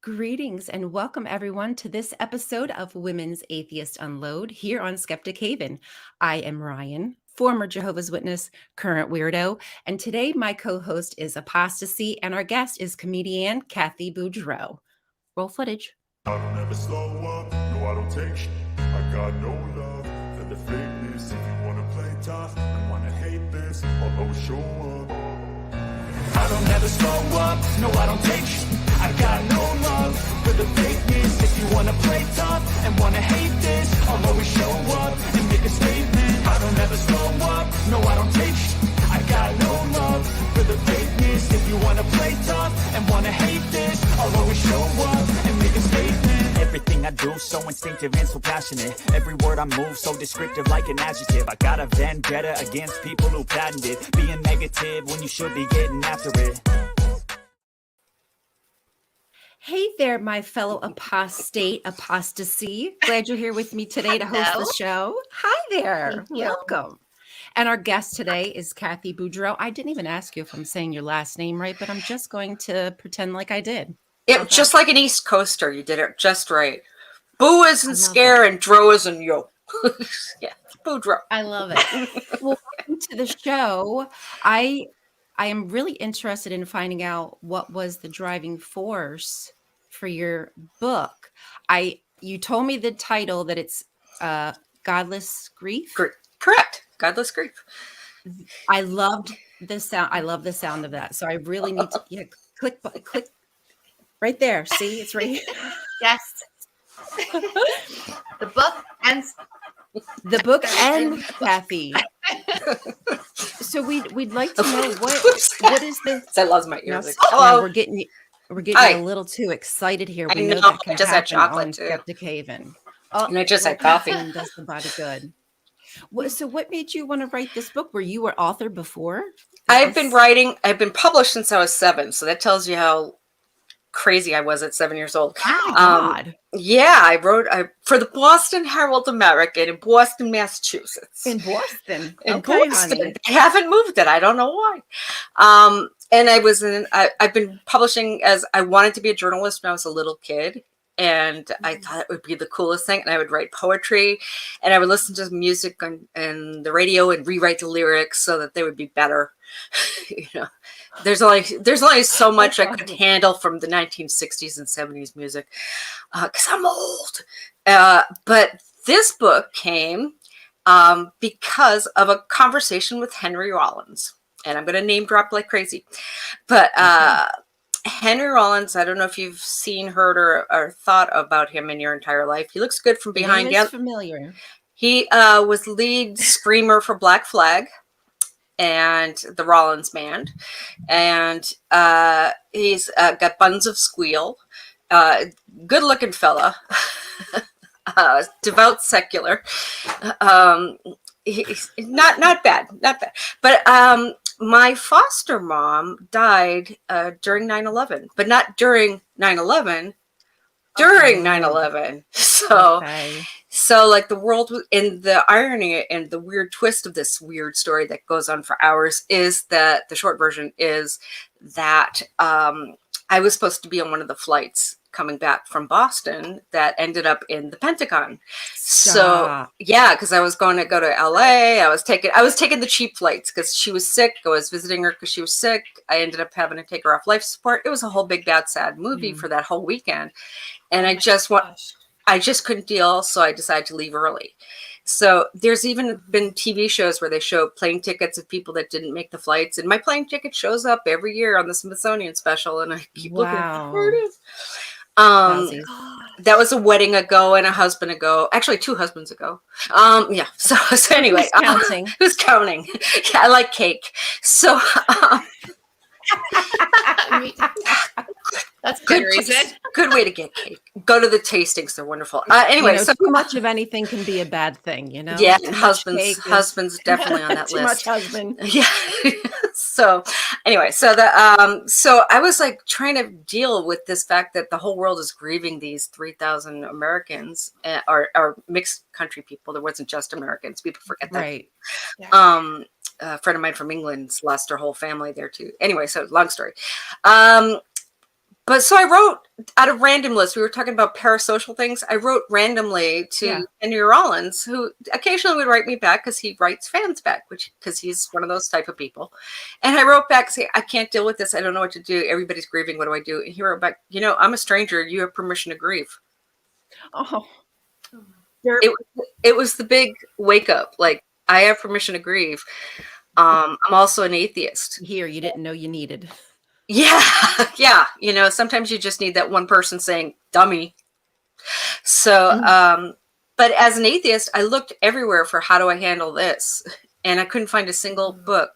Greetings and welcome everyone to this episode of Women's Atheist Unload here on Skeptic Haven. I am Ryan, former Jehovah's Witness, current weirdo, and today my co-host is Apostasy and our guest is comedian Cathe Boudreau. Roll footage. I don't ever slow up, no I don't take shit. I got no love for the fakeness. If you wanna play tough and wanna hate this, I'll always show up. I don't ever slow up, no I don't take shit. I got no love for the fakeness. If you wanna play tough and wanna hate this, I'll always show up and make a statement. I don't ever slow up, no I don't take shit. I got no love for the fakeness. If you wanna play tough and wanna hate this, I'll always show up and make a statement. Everything I do so instinctive and so passionate. Every word I move so descriptive like an adjective. I got a vendetta against people who patented being negative when you should be getting after it. Hey there, my fellow apostasy. Glad you're here with me today to host the show. Hi there. Welcome. And our guest today is Cathe Boudreau. I didn't even ask you if I'm saying your last name right, but I'm just going to pretend like I did. Just like an East Coaster, you did it just right. Boo isn't scare and dro isn't yo. Yeah, Boudreau. I love it. Well, welcome to the show. I am really interested in finding out what was the driving force for your book. You told me the title that it's Godless Grief. Correct. Godless Grief. I loved the sound. I love the sound of that. So I really need to click right there. See, it's right here. Yes. The book ends. The book ends, Cathe. So we'd like to know what is the. I love my ears. Hello. We're getting a little too excited here. We know that can happen on Skeptic Haven. Oh, and I just had coffee. Does the body good. So what made you want to write this book? Were you an author before? I've been published since I was 7. So that tells you how crazy I was at 7 years old. Oh, God. Yeah, I wrote for the Boston Herald American in Boston, Massachusetts. In Boston. In Boston. I haven't moved it. I don't know why. And I've been publishing as I wanted to be a journalist when I was a little kid. And I thought it would be the coolest thing. And I would write poetry and I would listen to music on the radio and rewrite the lyrics so that they would be better. You know, there's only so much I could handle from the 1960s and 70s music because I'm old. But this book came because of a conversation with Henry Rollins. And I'm going to name drop like crazy. But Henry Rollins, I don't know if you've seen, heard, or thought about him in your entire life. He looks good from behind. He is familiar. He was lead screamer for Black Flag and the Rollins Band. And he's got buns of squeal. Good-looking fella. Devout secular. He's not bad. But my foster mom died during 9/11, but not during 9/11, during 9/11. So like the world, and the irony and the weird twist of this weird story that goes on for hours is that the short version is that I was supposed to be on one of the flights coming back from Boston that ended up in the Pentagon. So yeah, because I was going to go to LA. I was taking the cheap flights because she was sick. I was visiting her because she was sick. I ended up having to take her off life support. It was a whole big bad sad movie for that whole weekend. And I just couldn't deal, so I decided to leave early. So there's even been TV shows where they show plane tickets of people that didn't make the flights. And my plane ticket shows up every year on the Smithsonian special. And I keep looking where it is. That was a wedding ago and a husband ago. Actually, 2 husbands ago. Yeah. So anyway, who's counting? Yeah, I like cake. So that's a good reason. Good way to get cake. Go to the tastings; they're wonderful. Anyway, so too much of anything can be a bad thing, you know. Yeah, and husbands definitely on that too list. Too much husband. Yeah. So anyway, so I was like trying to deal with this fact that the whole world is grieving these 3,000 Americans or mixed country people. There wasn't just Americans. People forget that. Right. Yeah. A friend of mine from England's lost her whole family there too. Anyway, so long story. But so I wrote out of random lists, we were talking about parasocial things. I wrote randomly to Henry Rollins, who occasionally would write me back because he writes fans back, because he's one of those type of people. And I wrote back saying, I can't deal with this. I don't know what to do. Everybody's grieving. What do I do? And he wrote back, I'm a stranger. You have permission to grieve. Oh, it was the big wake up. Like, I have permission to grieve. I'm also an atheist. Here, you didn't know you needed. Yeah. Sometimes you just need that one person saying, dummy. So, but as an atheist, I looked everywhere for how do I handle this? And I couldn't find a single book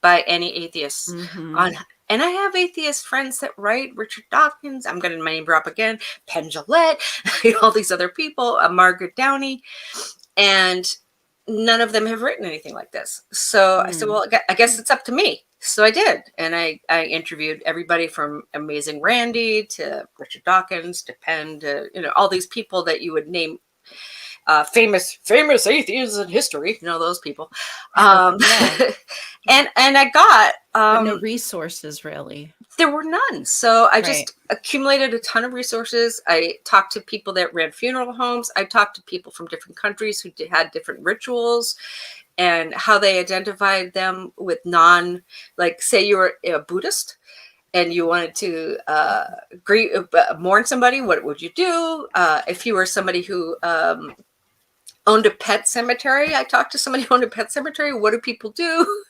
by any atheists on. And I have atheist friends that write, Richard Dawkins, I'm going to name drop again, Penn Jillette, all these other people, Margaret Downey, and none of them have written anything like this. So I said, well, I guess it's up to me. So I did. And I interviewed everybody from Amazing Randy to Richard Dawkins to Penn to, all these people that you would name famous atheists in history, those people. And I got but no resources really. There were none. So I just accumulated a ton of resources. I talked to people that ran funeral homes. I talked to people from different countries who had different rituals and how they identified them with say you were a Buddhist and you wanted to mourn somebody, what would you do? If you were somebody who owned a pet cemetery, I talked to somebody who owned a pet cemetery. What do people do?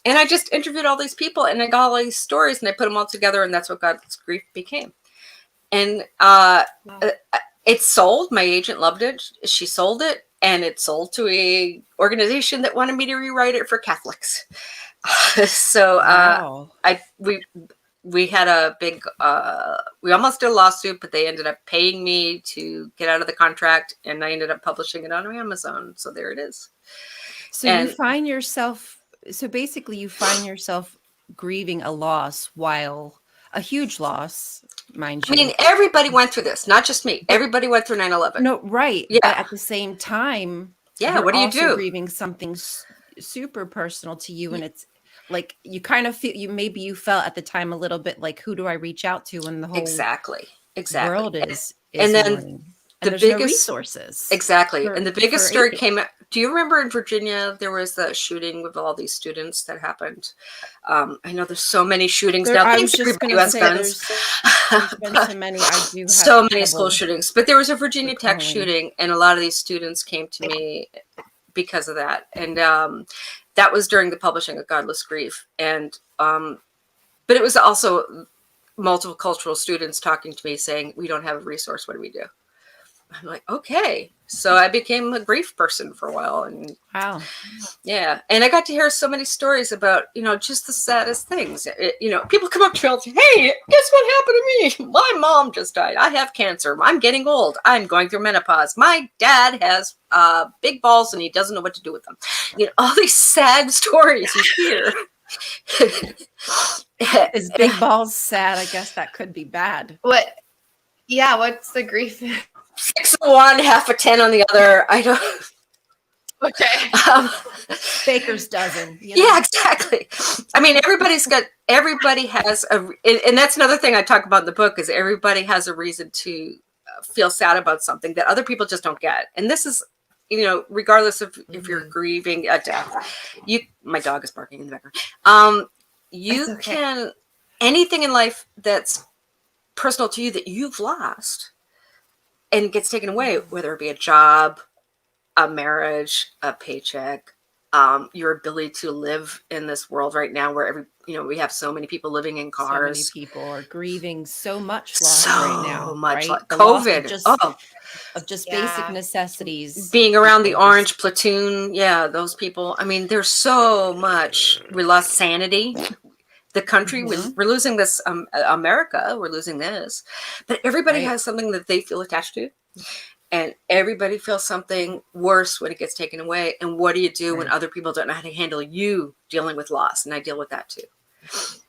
And I just interviewed all these people and I got all these stories and I put them all together, and that's what God's Grief became. And it sold. My agent loved it. She sold it, and it sold to a organization that wanted me to rewrite it for Catholics. So we had a big, we almost did a lawsuit, but they ended up paying me to get out of the contract, and I ended up publishing it on Amazon. So there it is. So you find yourself grieving a loss, while a huge loss, mind you. I mean, everybody went through this, not just me. Everybody went through 9/11. No, right. Yeah. But at the same time, what do you do? Grieving something super personal to you, and it's like you kind of feel you felt at the time a little bit like, who do I reach out to when the whole exactly world is and then mourning, and the there's biggest no resources and the biggest story came out. Do you remember in Virginia there was the shooting with all these students that happened? I know there's so many shootings now. I Thanks was just everybody going who to has say guns. there's been so many. I do have so many trouble school shootings, but there was a Virginia Tech recalling. shooting, and a lot of these students came to me because of that. And that was during the publishing of Godless Grief. And but it was also multiple cultural students talking to me saying, we don't have a resource. What do we do? I'm like, okay. So I became a grief person for a while. And wow. Yeah. And I got to hear so many stories about, just the saddest things. People come up to me and say, hey, guess what happened to me? My mom just died. I have cancer. I'm getting old. I'm going through menopause. My dad has big balls and he doesn't know what to do with them. All these sad stories you hear. Is big balls sad? I guess that could be bad. What? Yeah, what's the grief? 6 of one, half a 10 on the other. I don't. Okay. Baker's dozen. Yeah, exactly. I mean, everybody has and that's another thing I talk about in the book, is everybody has a reason to feel sad about something that other people just don't get. And this is, regardless of if you're grieving a death, my dog is barking in the background. You can, anything in life that's personal to you that you've lost and gets taken away, whether it be a job, a marriage, a paycheck, your ability to live in this world right now where we have so many people living in cars. So many people are grieving so much loss right now. Much right? COVID. Of just basic necessities. Being around the orange platoon. Yeah, those people. I mean, there's so much. We lost sanity. The country, we're losing this, America, we're losing this. But everybody has something that they feel attached to. And everybody feels something worse when it gets taken away. And what do you do when other people don't know how to handle you dealing with loss? And I deal with that too.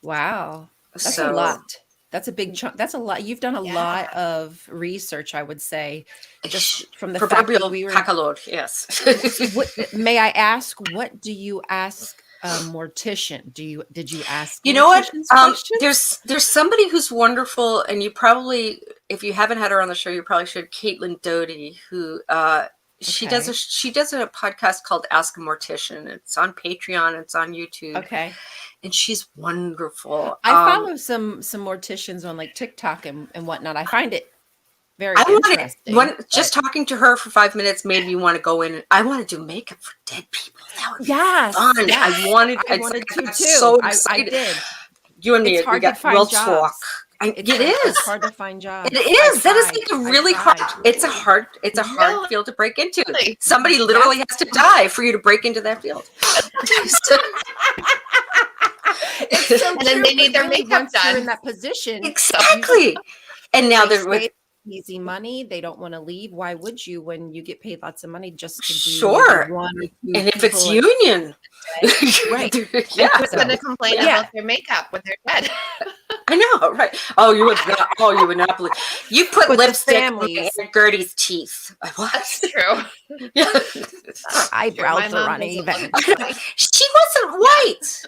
Wow. That's a lot. That's a big chunk. That's a lot. You've done a lot of research, I would say, just from the fact that we were. Cacalord, yes. May I ask, what do you ask a mortician? Did you ask? You know what? morticians questions? There's somebody who's wonderful, and you probably, if you haven't had her on the show, you probably should. Caitlin Doty, who she does a podcast called Ask a Mortician. It's on Patreon. It's on YouTube. Okay. And she's wonderful. I follow some morticians on like TikTok and whatnot. I find it very interesting. Just talking to her for 5 minutes made me want to go in. I want to do makeup for dead people. That would be fun. Yes. I wanted to too. So excited. I did. You and me, It's hard we got to find real jobs. talk. It's hard to find jobs. It is. That is like a really hard. It's a hard field to break into. Somebody literally has to die for you to break into that field. It's so And then they need their makeup once you're done. in that position. Exactly. And now they're with easy money. They don't want to leave. Why would you when you get paid lots of money just to do sure. one or two And if it's people union, right? yeah. Who's going to complain about their makeup when they're dead? I know, right? Oh, you would not. Oh, you would not believe. You put But the lipstick on families- Aunt Gertie's teeth. What? That's true. Yeah. Eyebrows My are mom uneven. She wasn't white.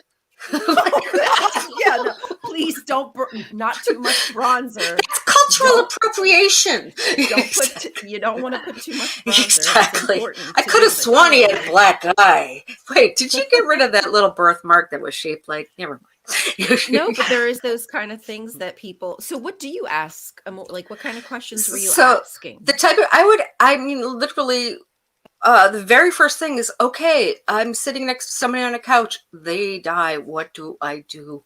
Yeah, no, please don't. Not too much bronzer. It's cultural appropriation. You don't want to put too much bronzer. It's Exactly. important I to could do have the sworn he color. had a black eye. Wait, did you get rid of that little birthmark that was shaped like? Never mind. No, but there is those kind of things that people. So, what do you ask? Like, what kind of questions were you So, asking? The type of literally. The very first thing is, okay, I'm sitting next to somebody on a couch. They die. What do I do?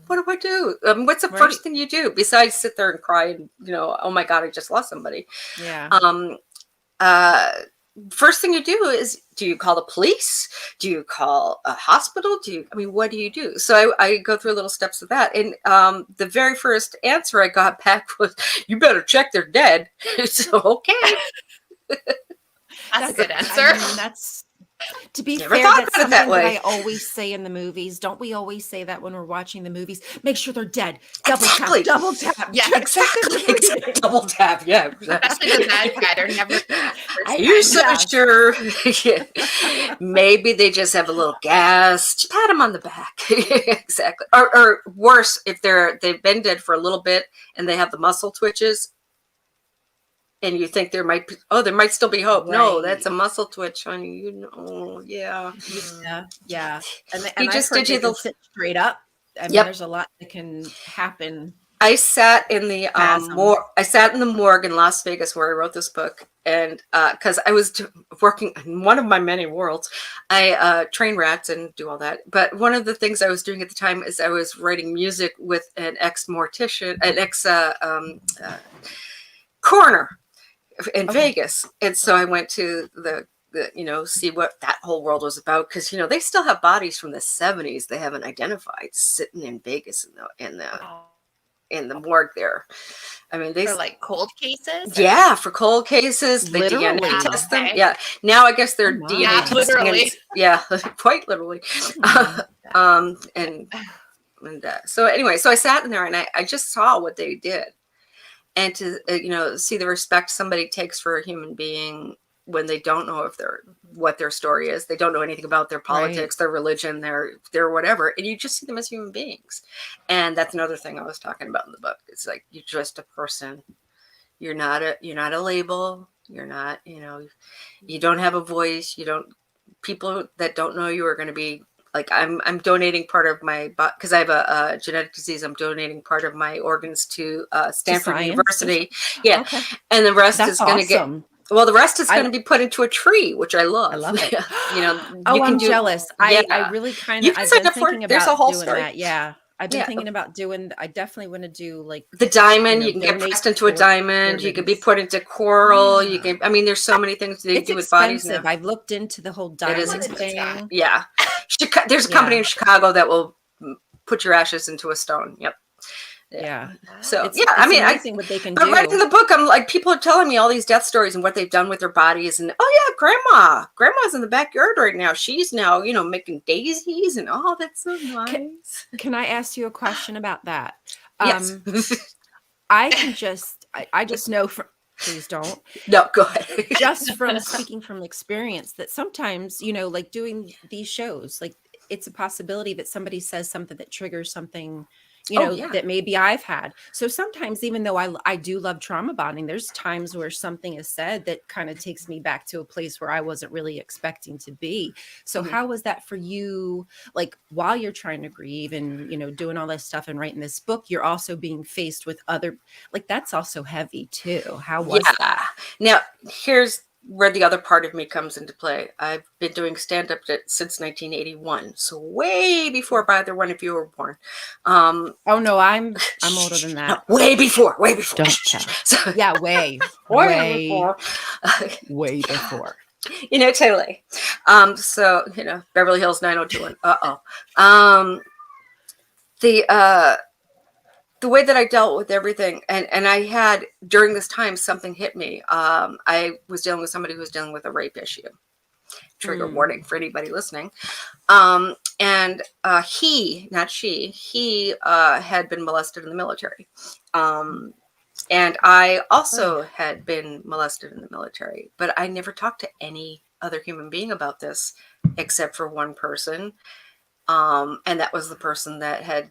What do I do? What's the first thing you do besides sit there and cry and, oh my God, I just lost somebody. Yeah. First thing you do is, do you call the police? Do you call a hospital? What do you do? So I go through little steps of that. And the very first answer I got back was, you better check they're dead. So, okay. That's a good answer. That's to be Never fair. thought That's about it that something that way. I always say in the movies. Don't we always say that when we're watching the movies? Make sure they're dead. Double tap. Yeah, Exactly. Double tap. Yeah. Especially the bad guy. They're never. Are you so sure? Yeah. Maybe they just have a little gas. Just pat them on the back. Exactly. Or worse, if they've been dead for a little bit and they have the muscle twitches. And you think there might still be hope. Right. No, that's a muscle twitch, honey. Yeah. And he just did you the sit straight up. There's a lot that can happen. I sat in the morgue in Las Vegas where I wrote this book, and because I was working in one of my many worlds, I train rats and do all that. But one of the things I was doing at the time is I was writing music with an ex-mortician, an coroner in Vegas. And so I went to the see what that whole world was about, because they still have bodies from the 70s they haven't identified sitting in Vegas in the morgue there. They for like cold cases. Yeah, for cold cases, they DNA test them. Yeah, now I guess they're DNA testing. Literally. Quite literally. So anyway, so I sat in there and I just saw what they did. And to see the respect somebody takes for a human being when they don't know what their story is, they don't know anything about their politics, their religion, their whatever, and you just see them as human beings. And that's another thing I was talking about in the book. It's like, you're just a person. You're not a label. You're not you don't have a voice. People that don't know you are going to be. Like I'm donating part of my, because I have a genetic disease. I'm donating part of my organs to Stanford University. Yeah, okay. And the rest is going to get. Well, the rest is going to be put into a tree, which I love. I love it. I'm jealous. I really kind of. I've been thinking about There's a whole doing story. that. Yeah. I've been thinking about doing. I definitely want to do like the diamond. You can get pressed into a diamond. You can be put into coral. You can. There's so many things they do with bodies now. I've looked into the whole diamond thing. Yeah, there's a company in Chicago that will put your ashes into a stone. Yep. Yeah. So it's amazing what they can do. But writing the book, I'm like, people are telling me all these death stories and what they've done with their bodies, and grandma's in the backyard right now. She's now, making daisies, and that's so nice. Can I ask you a question about that? Yes. I just know from please don't. No, go ahead. Just from speaking from experience, that sometimes, like doing these shows, like it's a possibility that somebody says something that triggers something, Yeah. that maybe I've had. So sometimes, even though I do love trauma bonding, there's times where something is said that kind of takes me back to a place where I wasn't really expecting to be. So how was that for you? Like, while you're trying to grieve and, doing all this stuff and writing this book, you're also being faced with other, like, that's also heavy too. How was that? Now, here's where the other part of me comes into play. I've been doing stand-up since 1981, so way before either one of you were born. Oh no, I'm older than that. No, way before. Don't tell. So, yeah, way before. Way before. Totally. So, Beverly Hills 90210. The way that I dealt with everything, and I had, during this time, something hit me. I was dealing with somebody who was dealing with a rape issue. Trigger warning for anybody listening. And he, not she, he had been molested in the military. And I also had been molested in the military, but I never talked to any other human being about this except for one person. And that was the person that had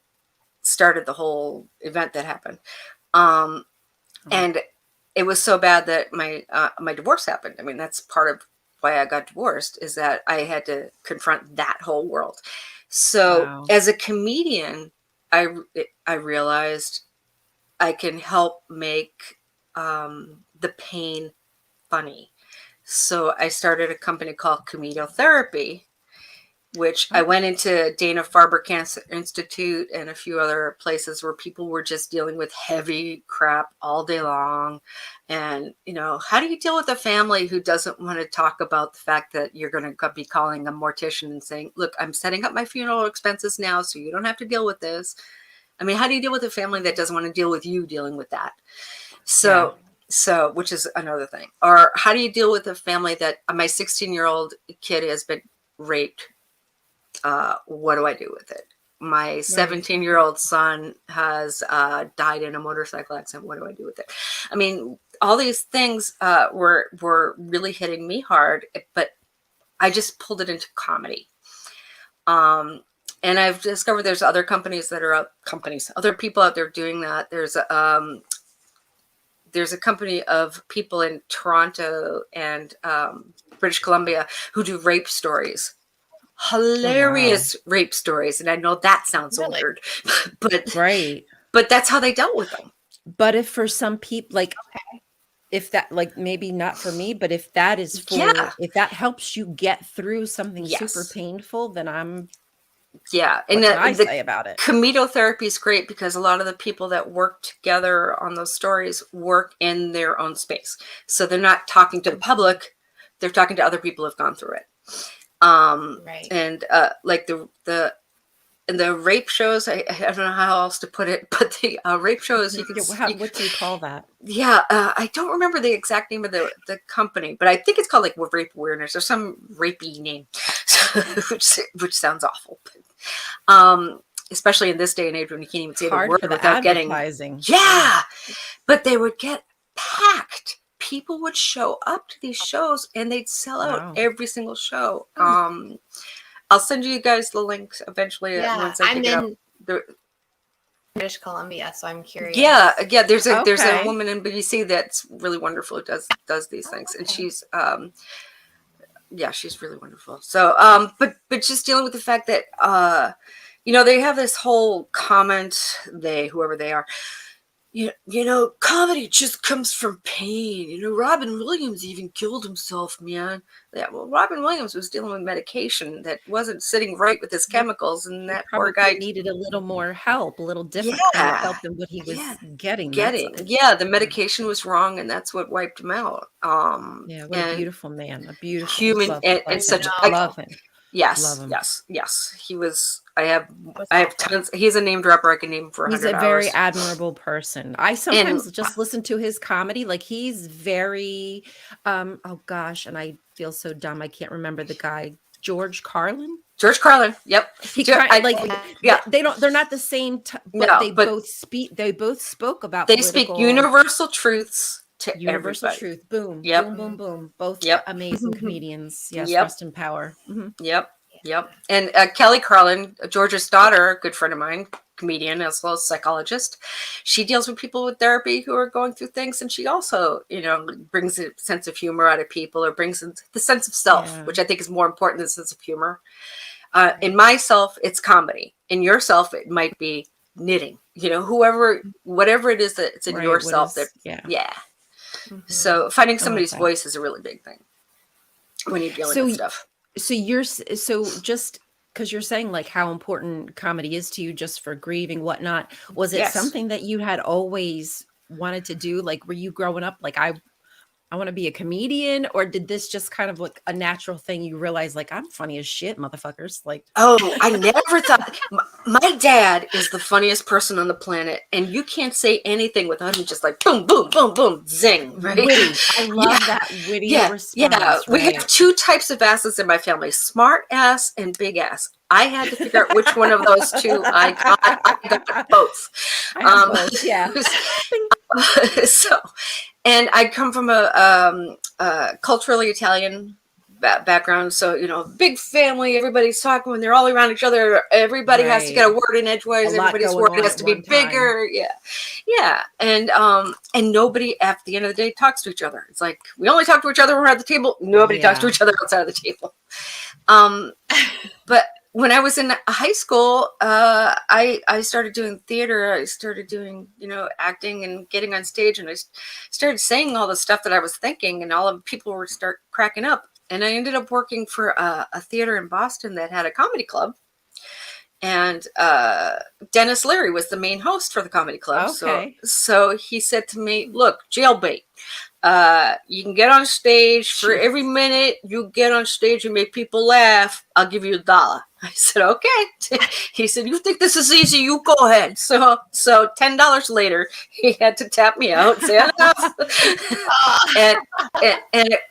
started the whole event that happened. And it was so bad that my divorce happened. I mean, that's part of why I got divorced, is that I had to confront that whole world. So as a comedian, I realized I can help make the pain funny. So I started a company called Comedial Therapy, which I went into Dana-Farber Cancer Institute and a few other places where people were just dealing with heavy crap all day long. And, how do you deal with a family who doesn't want to talk about the fact that you're going to be calling a mortician and saying, look, I'm setting up my funeral expenses now, so you don't have to deal with this. I mean, how do you deal with a family that doesn't want to deal with you dealing with that? So, which is another thing. Or how do you deal with a family that my 16-year-old kid has been raped? What do I do with it? My 17-year-old son has died in a motorcycle accident. What do I do with it? I mean, all these things were really hitting me hard, but I just pulled it into comedy. And I've discovered there's other other people out there doing that. There's a company of people in Toronto and British Columbia who do rape stories. Hilarious rape stories, and I know that sounds weird, but that's how they dealt with them. But if for some people, like, if that, like, maybe not for me, but if that is if that helps you get through something super painful, then and what can I say about it? Comedial therapy is great because a lot of the people that work together on those stories work in their own space, so they're not talking to the public; they're talking to other people who've gone through it. And like the rape shows, I don't know how else to put it, but the rape shows, what do you call that? I don't remember the exact name of the company, but I think it's called like Rape Awareness or some rapey name, which sounds awful. Especially in this day and age when you can't even say the word without getting but they would get packed. People would show up to these shows and they'd sell out every single show. I'll send you guys the links eventually. Once I pick it up. British Columbia, so I'm curious. There's a woman in BC that's really wonderful who does these things, and she's she's really wonderful. So but just dealing with the fact that they have this whole comment, whoever they are, comedy just comes from pain. Robin Williams even killed himself, man. Yeah, well, Robin Williams was dealing with medication that wasn't sitting right with his chemicals, and that poor guy needed a little more help, a little different kind of help than what he was getting. The medication was wrong, and that's what wiped him out. What a beautiful man, a beautiful human, and such. I love him. Yes. He was. I have tons. He's a name dropper. I can name for 100 He's a very admirable person. I sometimes just listen to his comedy. Like, he's very, and I feel so dumb. I can't remember the guy. George Carlin. Yep. They're not the same. But they both spoke about. They speak universal truths to Universal everybody. truth. Boom, Yep. boom, boom, boom. Both Yep. amazing comedians. Yes, Yep. rest in power. Mhm. Yep. Yep. And Kelly Carlin, Georgia's daughter, a good friend of mine, comedian as well as psychologist, she deals with people with therapy who are going through things, and she also, brings a sense of humor out of people, or brings in the sense of self, Yeah. which I think is more important than the sense of humor. In myself, it's comedy. In yourself, it might be knitting. Whatever it is that it's in Right, yourself. yeah. So finding I love somebody's that. voice is a really big thing when you're dealing So with stuff. so just because you're saying like how important comedy is to you, just for grieving, whatnot, was it Yes. something that you had always wanted to do? Like, were you growing up like, I want to be a comedian, or did this just kind of like a natural thing? You realize like, I'm funny as shit, motherfuckers. Like, Oh, I never thought. My dad is the funniest person on the planet, and you can't say anything without him just like boom, boom, boom, boom, zing, right? witty. I love that witty response. Yeah. We right? have two types of asses in my family: smart ass and big ass. I had to figure out which one of those two I got. I got both. I have both. Yeah. So, and I come from a culturally Italian background, so big family, everybody's talking when they're all around each other, everybody has to Right. get a word in edgewise, A lot everybody's going word on has at to be one time. bigger. Yeah. And nobody at the end of the day talks to each other. It's like we only talk to each other when we're at the table. Nobody talks to Yeah. each other outside of the table. But when I was in high school, I started doing theater. I started doing, acting and getting on stage, and I started saying all the stuff that I was thinking, and all of the people would start cracking up. And I ended up working for a theater in Boston that had a comedy club. And Dennis Leary was the main host for the comedy club. Okay. So he said to me, "Look, jailbait. You can get on stage for every minute you get on stage and make people laugh, I'll give you $1." I said, "Okay." He said, "You think this is easy? You go ahead." So $10 later, he had to tap me out and say enough.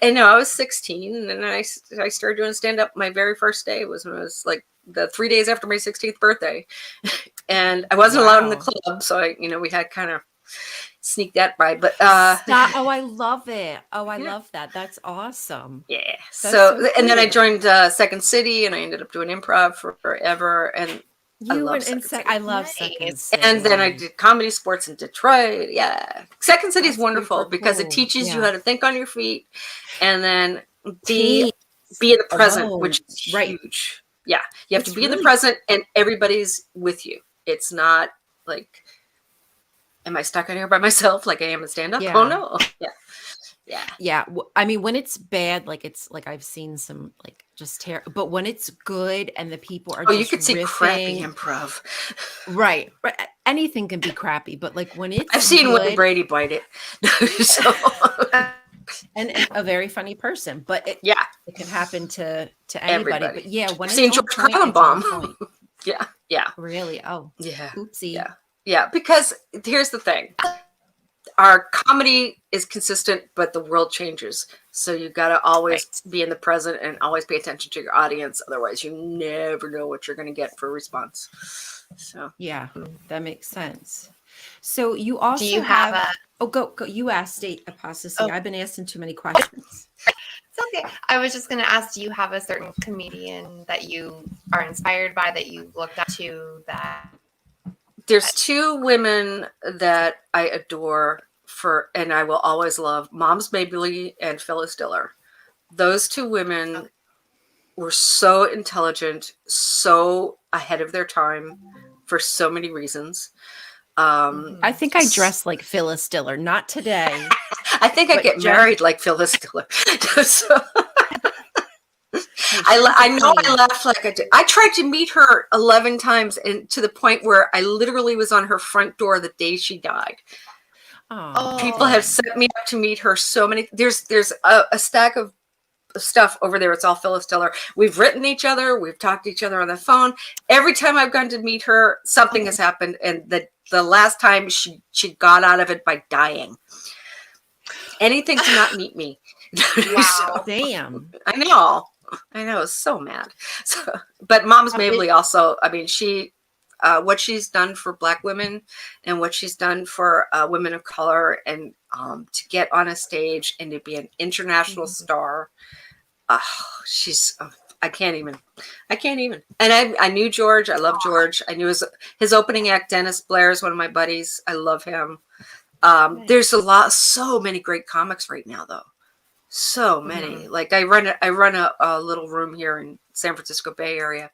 and I was 16, and then I started doing stand up. My very first day was when I was like the 3 days after my 16th birthday, and I wasn't allowed in the club, so we had kind of sneak that by, but Stop. Oh, I love it. Oh, I love that. That's awesome. yeah. That's So and then I cool. joined Second City, and I ended up doing improv forever, and I You love went in Second City. I love Nice. Second City. And then I did comedy sports in Detroit. Yeah, Second City is That's wonderful super because it cool. teaches you Yeah. how to think on your feet, and then Teams be in the present, alone. which is Right. huge. Yeah, you have It's to be in really- the present, and everybody's with you. It's not like, am I stuck in here by myself like I am in stand-up? Yeah. Oh no. Yeah. Yeah. I mean, when it's bad, like it's like I've seen some like just terrible, but when it's good and the people are Oh, you just could see crappy riffing, improv. right. Anything can be crappy, but like when it's I've seen Wayne good, Brady bite it. So, and a very funny person, but it can happen to anybody. Everybody. But yeah, when I've it's seen on George point, it's on Carlin point. yeah. Really? Oh, Yeah. oopsie. Yeah. Because here's the thing. Our comedy is consistent, but the world changes. So you got to always be in the present and always pay attention to your audience. Otherwise, you never know what you're going to get for a response. So Yeah, that makes sense. So you also Do you have a? Oh, go. You asked state apostasy. Oh. I've been asking too many questions. It's okay. I was just going to ask, do you have a certain comedian that you are inspired by, that you looked up to, that? there's two women that I adore and I will always love: Moms Mabley and Phyllis Diller. Those two women were so intelligent, so ahead of their time for so many reasons. I think I dress like Phyllis Diller. Not today. I think I But get Jen- married like Phyllis Diller. So, I know I laughed like I did. I tried to meet her 11 times, and to the point where I literally was on her front door the day she died. Oh, People have set me up to meet her so many. There's a stack of stuff over there. It's all Phyllis Diller. We've written each other. We've talked to each other on the phone. Every time I've gone to meet her, something has happened. And the last time she got out of it by dying. Anything to not meet me. Wow. damn. I know. I was so mad. So, but Moms Mabley also, I mean, what she's done for Black women and what she's done for women of color, and to get on a stage and to be an international star. She's I can't even. And I knew George. I love George. I knew his opening act, Dennis Blair, is one of my buddies. I love him. There's so many great comics right now, though. So many. Like I run a little room here in San Francisco Bay Area.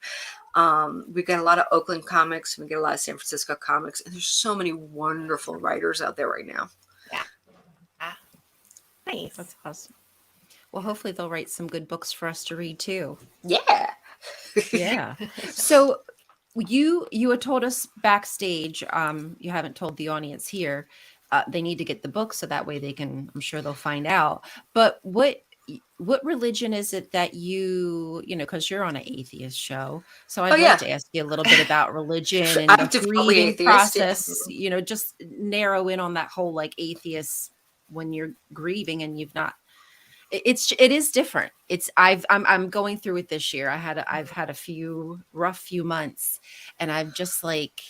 We get a lot of Oakland comics. We get a lot of San Francisco comics, and there's so many wonderful writers out there right now. Yeah. Nice. That's awesome. Well, hopefully they'll write some good books for us to read too. Yeah. Yeah. So you had told us backstage, you haven't told the audience here, they need to get the book so that way they can, I'm sure they'll find out. But what religion is it that you know, because you're on an atheist show. So I'd love to ask you a little bit about religion and I'm the definitely grieving atheist, process, you know, just narrow in on that whole like atheist when you're grieving and you've not. It is different. I'm going through it this year. I've had a few rough months, and I'm just like,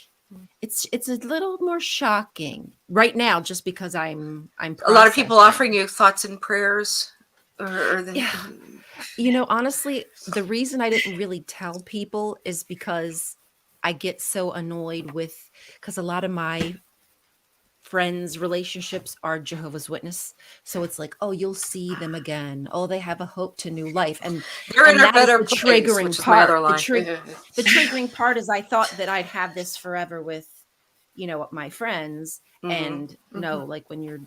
it's a little more shocking right now, just because I'm a lot of people offering you thoughts and prayers, You know, honestly, the reason I didn't really tell people is because I get so annoyed because a lot of my friends' relationships are Jehovah's Witness. So it's like, oh, you'll see them again. Oh, they have a hope to new life. And they're in a that is better the place, triggering which is my part. other line. The triggering part is I thought that I'd have this forever with, you know, my friends. And no, like when you're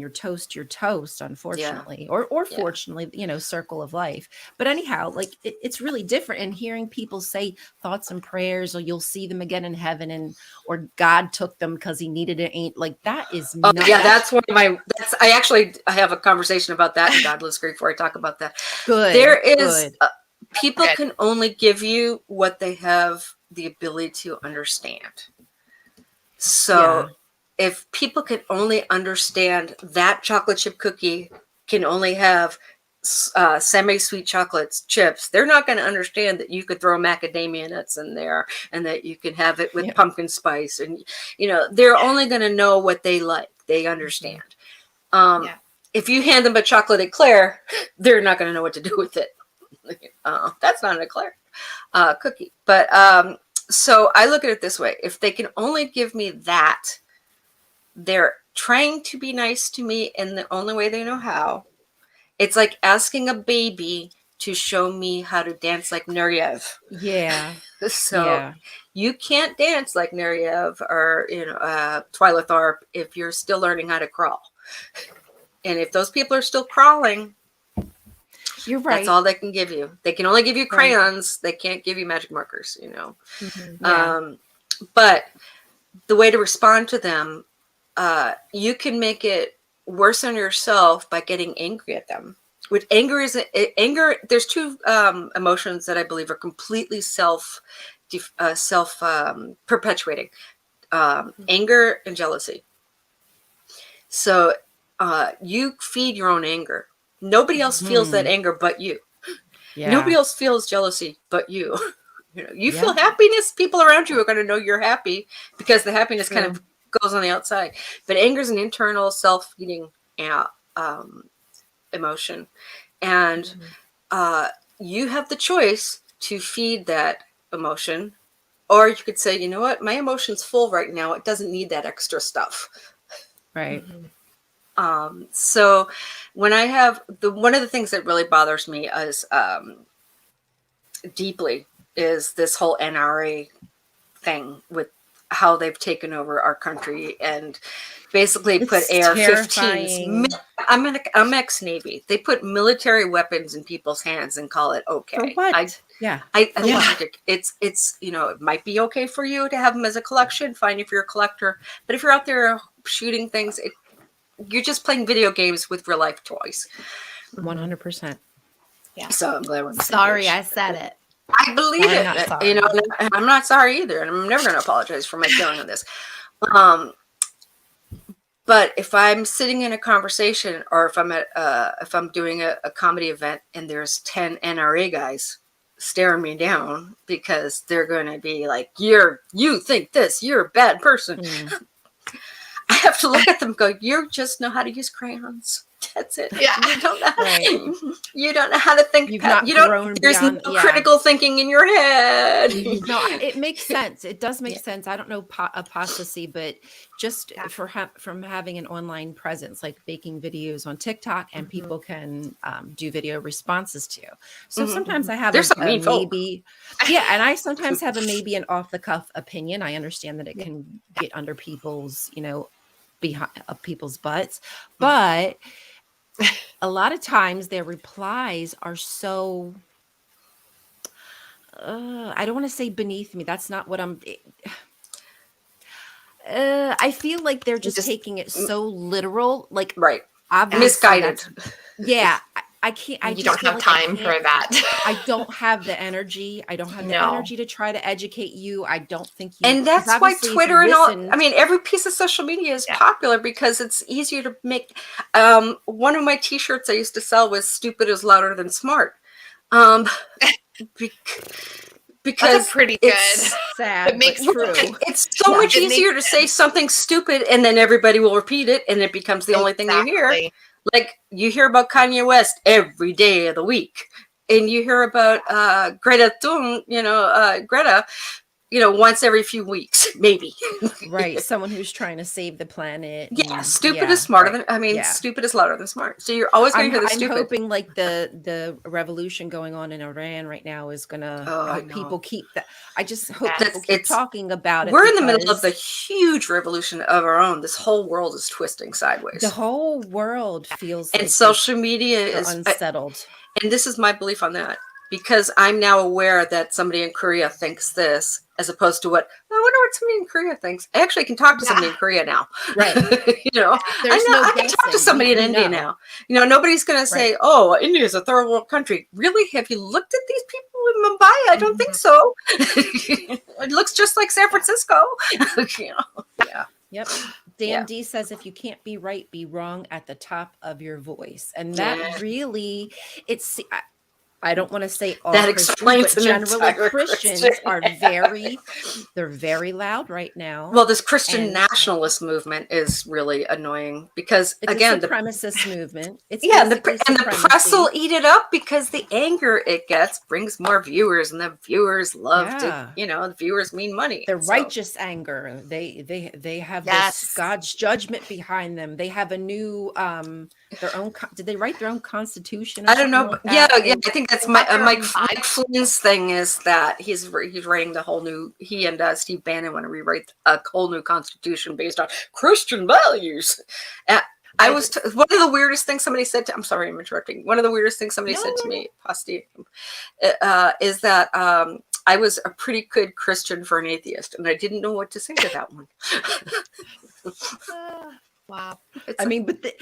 toast, you're toast, unfortunately, or fortunately, you know, circle of life. But anyhow, like it's really different. And hearing people say thoughts and prayers, or you'll see them again in heaven, or God took them because he needed it, ain't like that is not. That's one of my. I have a conversation about that in Godless Grief before I talk about that. Good. There is people can only give you what they have the ability to understand. So. If people can only understand that chocolate chip cookie can only have semi-sweet chocolate chips, they're not going to understand that you could throw macadamia nuts in there and that you can have it with pumpkin spice. And, you know, they're only going to know what they like. They understand. If you hand them a chocolate eclair, they're not going to know what to do with it. That's not an eclair cookie. But so I look at it this way. If they can only give me that, they're trying to be nice to me in the only way they know how. It's like asking a baby to show me how to dance like Nureyev. Yeah. So you can't dance like Nureyev or, you know, Twyla Tharp if you're still learning how to crawl. And if those people are still crawling, you're right. That's all they can give you. They can only give you crayons. They can't give you magic markers, you know. But the way to respond to them, you can make it worse on yourself by getting angry at them. With anger there's two emotions that I believe are completely self perpetuating: anger and jealousy. So you feed your own anger. Nobody else feels that anger but you. Nobody else feels jealousy but you. You know, you feel happiness. People around you are going to know you're happy because the happiness kind of goes on the outside. But anger is an internal self-feeding emotion, and you have the choice to feed that emotion, or you could say, you know what, my emotion's full right now. It doesn't need that extra stuff. Right. So when I have one of the things that really bothers me is deeply is this whole NRA thing with how they've taken over our country and basically put AR-15s. I'm ex-Navy. They put military weapons in people's hands and call it okay. For what? I love it. It's you know, it might be okay for you to have them as a collection. Fine if you're a collector, but if you're out there shooting things, you're just playing video games with real life toys. 100%. Yeah. So I'm glad we're sorry I said it. I believe it. You know, I'm not sorry either, and I'm never going to apologize for my feeling on this. But if I'm sitting in a conversation, or if I'm doing a comedy event and there's 10 NRA guys, staring me down because they're going to be like, you think this, you're a bad person. I have to look at them and go, you just know how to use crayons. That's it. Yeah. You don't know, Right. you don't know how to think. You've not you grown don't, there's beyond, no yeah. critical thinking in your head. No, it makes sense. It does make Yeah. sense. I don't know apostasy, but just from having an online presence, like making videos on TikTok, and people can do video responses to. So sometimes I have There's some mean folk. maybe, yeah, and I sometimes have maybe an off the cuff opinion. I understand that it can get under people's, behind people's butts, but a lot of times their replies are so. I don't want to say beneath me. That's not what I'm. I feel like they're just taking it so literal, like Right. obviously Misguided. Yeah, I can't. I You just don't feel have like I time for can't- that. I don't have the energy. I don't have the No. energy to try to educate you. I don't think you. And 'cause that's why obviously if you Twitter and all, listened- I mean, every piece of social media is popular because it's easier to make. One of my t-shirts I used to sell was "Stupid is louder than smart." Because That's pretty good. it's sad, It makes but true. It's so much It easier to makes say something stupid and then everybody will repeat it and it becomes the only thing you hear. Exactly. Like you hear about Kanye West every day of the week, and you hear about Greta Thunberg, Greta, once every few weeks, maybe. Right, someone who's trying to save the planet. Yeah, and- stupid yeah, is smarter right. than. Yeah. Stupid is louder than smart. So you're always going to hear the I'm stupid. hoping like the revolution going on in Iran right now is gonna help people keep that. I just hope Yes. people keep talking about it. We're in the middle of the because huge revolution of our own. This whole world is twisting sideways. the whole world feels And like social media they're is unsettled. and this is my belief on that, because I'm now aware that somebody in Korea thinks this, as opposed to what I wonder what somebody in Korea thinks. I actually can talk to somebody in Korea now. Right. There's I can talk to guessing. somebody in We India know. now. Nobody's going to say, "Oh, India is a third world country." Really? Have you looked at these people in Mumbai? I don't think so. It looks just like San Francisco. Yeah. Yep. Dan D says, if you can't be right, be wrong at the top of your voice. And that really, I don't want to say all That Christians, explains but an generally entire Christians Christian. are they're very loud right now. Well, this Christian And- nationalist movement is really annoying because, It's again, a supremacist movement. It's the basically press supremacy. will eat it up because the anger it gets brings more viewers, and the viewers love Yeah. to, the viewers mean money. The So- righteous anger. They have Yes. this God's judgment behind them. They have a new their own. Did they write their own constitution? Or I don't know, something but like that? yeah. I think that's Mike Flynn's thing is that he's writing the whole new. He and Steve Bannon want to rewrite a whole new constitution based on Christian values. I was one of the weirdest things somebody said to. I'm sorry, I'm interrupting. One of the weirdest things somebody said to me, Posti, is that I was a pretty good Christian for an atheist, and I didn't know what to say to that one. Wow. I mean, but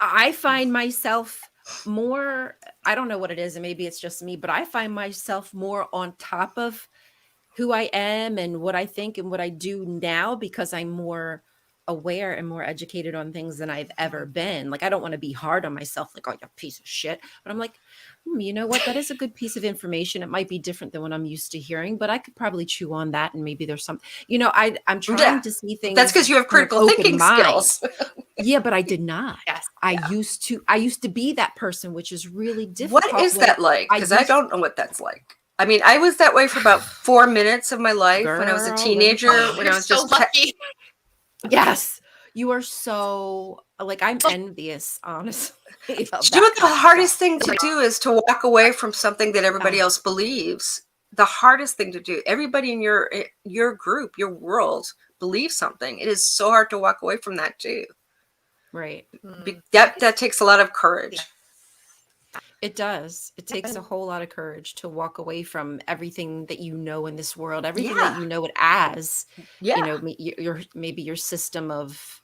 I find myself more, I don't know what it is, and maybe it's just me, but I find myself more on top of who I am and what I think and what I do now because I'm more aware and more educated on things than I've ever been. Like, I don't want to be hard on myself, like, oh, you piece of shit. But I'm like, you know what? That is a good piece of information. It might be different than what I'm used to hearing, but I could probably chew on that. And maybe there's some, I'm trying to see things. That's because you have critical thinking skills. Yeah, but I did not. Yes. I used to be that person, which is really difficult. What is that like? Because I used- don't know what that's like. I mean, I was that way for about 4 minutes of my life when I was a Girl, teenager. When I You're was so just lucky. Yes, you are so like I'm envious, honestly. Do you know what the hardest thing to do is to walk away from something that everybody else believes? The hardest thing to do. Everybody in your group, your world, believes something. It is so hard to walk away from that too. Right. That takes a lot of courage. It does. It takes a whole lot of courage to walk away from everything that you know in this world, everything that you know it as. Yeah. Maybe your system of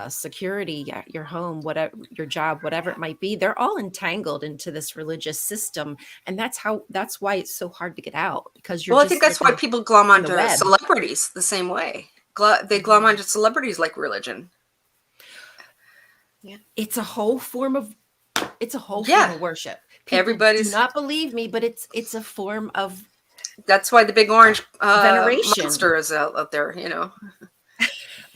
security, your home, whatever, your job, whatever it might be. They're all entangled into this religious system, and that's why it's so hard to get out because you're. Well, I think that's why people glom onto web. celebrities the same way. They glom onto celebrities like religion. It's a whole form of It's a whole Yeah. form of worship. People Everybody's- do not believe me, but it's a form of That's why the big orange veneration. monster is out there, you know.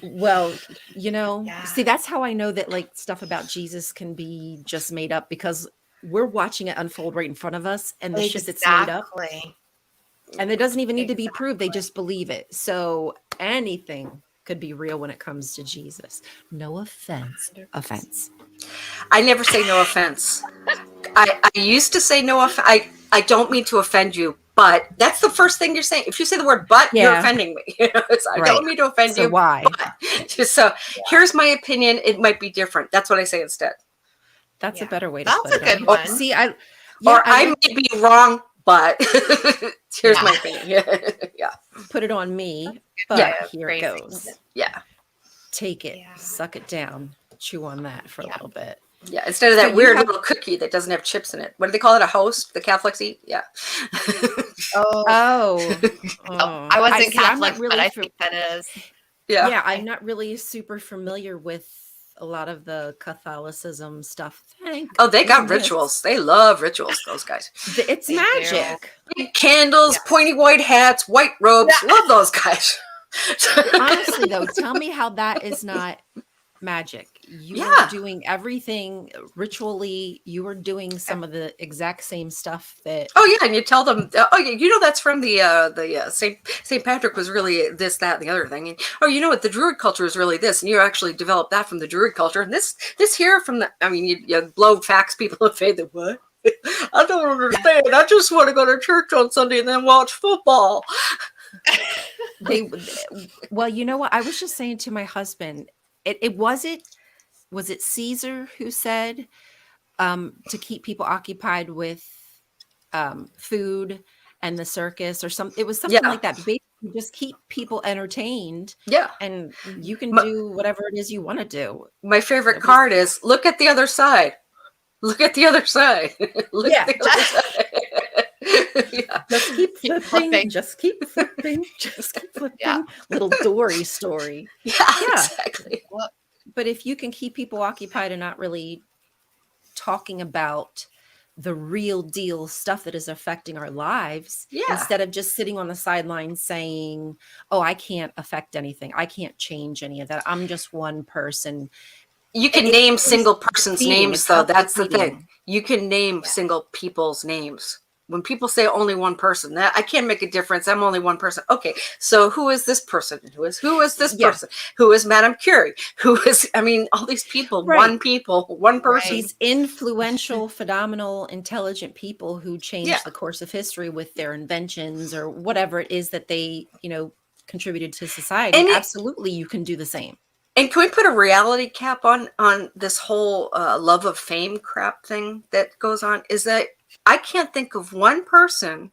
Well, you know, Yeah. see, that's how I know that like stuff about Jesus can be just made up, because we're watching it unfold right in front of us, and the shit that's made up, Exactly. and it doesn't even need to be proved. They just believe it. So anything could be real when it comes to Jesus. No offense. 100%. Offense. I never say no offense. I used to say no I don't mean to offend you, but that's the first thing you're saying. If you say the word "but," you're Yeah. offending me. You know, I Right. don't mean to offend So you. why? But. So here's my opinion. It might be different. That's what I say instead. That's a Yeah. better way to That's put a it. good on. one. See, I Or I like may be wrong, but here's Yeah. my opinion. Yeah. to put it on me, but Yeah. here it Phrasing. goes. Yeah. Take it, Yeah. suck it down, chew on that for a Yeah. little bit. Yeah. Instead of So that you weird have- little cookie that doesn't have chips in it. What do they call it? A host? The Catholics eat? Yeah. Oh, I wasn't see, I'm not Catholic, really but I fa- think that is. yeah, I'm not really super familiar with a lot of the Catholicism stuff. Thank Oh, they got goodness. rituals. They love rituals, those guys. It's They do. magic. Big candles, pointy white hats, white robes. Love those guys. Honestly, though, tell me how that is not magic. You Yeah. are doing everything ritually. You are doing some of the exact same stuff that. Oh yeah, and you tell them, oh yeah, you know that's from the Saint Patrick was really this, that, and the other thing. And, oh, you know what? The Druid culture is really this, and you actually developed that from the Druid culture. And this here from the. I mean, you blow facts people in faith. What? I don't understand. I just want to go to church on Sunday and then watch football. Well, you know what? I was just saying to my husband, it was it Caesar who said to keep people occupied with food and the circus or something. It was something like that. Basically, just keep people entertained. Yeah. And you can do whatever it is you want to do. My favorite card is look at the other side. Look at the other side. Look at the other side. Yeah. Just keep flipping. flipping. Just keep flipping. Just keep flipping. Yeah. Little Dory story. Yeah, exactly. But if you can keep people occupied and not really talking about the real deal stuff that is affecting our lives, instead of just sitting on the sidelines saying, oh, I can't affect anything. I can't change any of that. I'm just one person. You can name single person's names, though. That's the self-defeating. thing. You can name single people's names. When people say only one person, that I can't make a difference. I'm only one person. Okay, so who is this person? Who is this person? Who is Madame Curie? Who is? I mean, all these people. One person. These influential, phenomenal, intelligent people who changed the course of history with their inventions or whatever it is that they, contributed to society. And absolutely, you can do the same. And can we put a reality cap on this whole love of fame crap thing that goes on? Is that I can't think of one person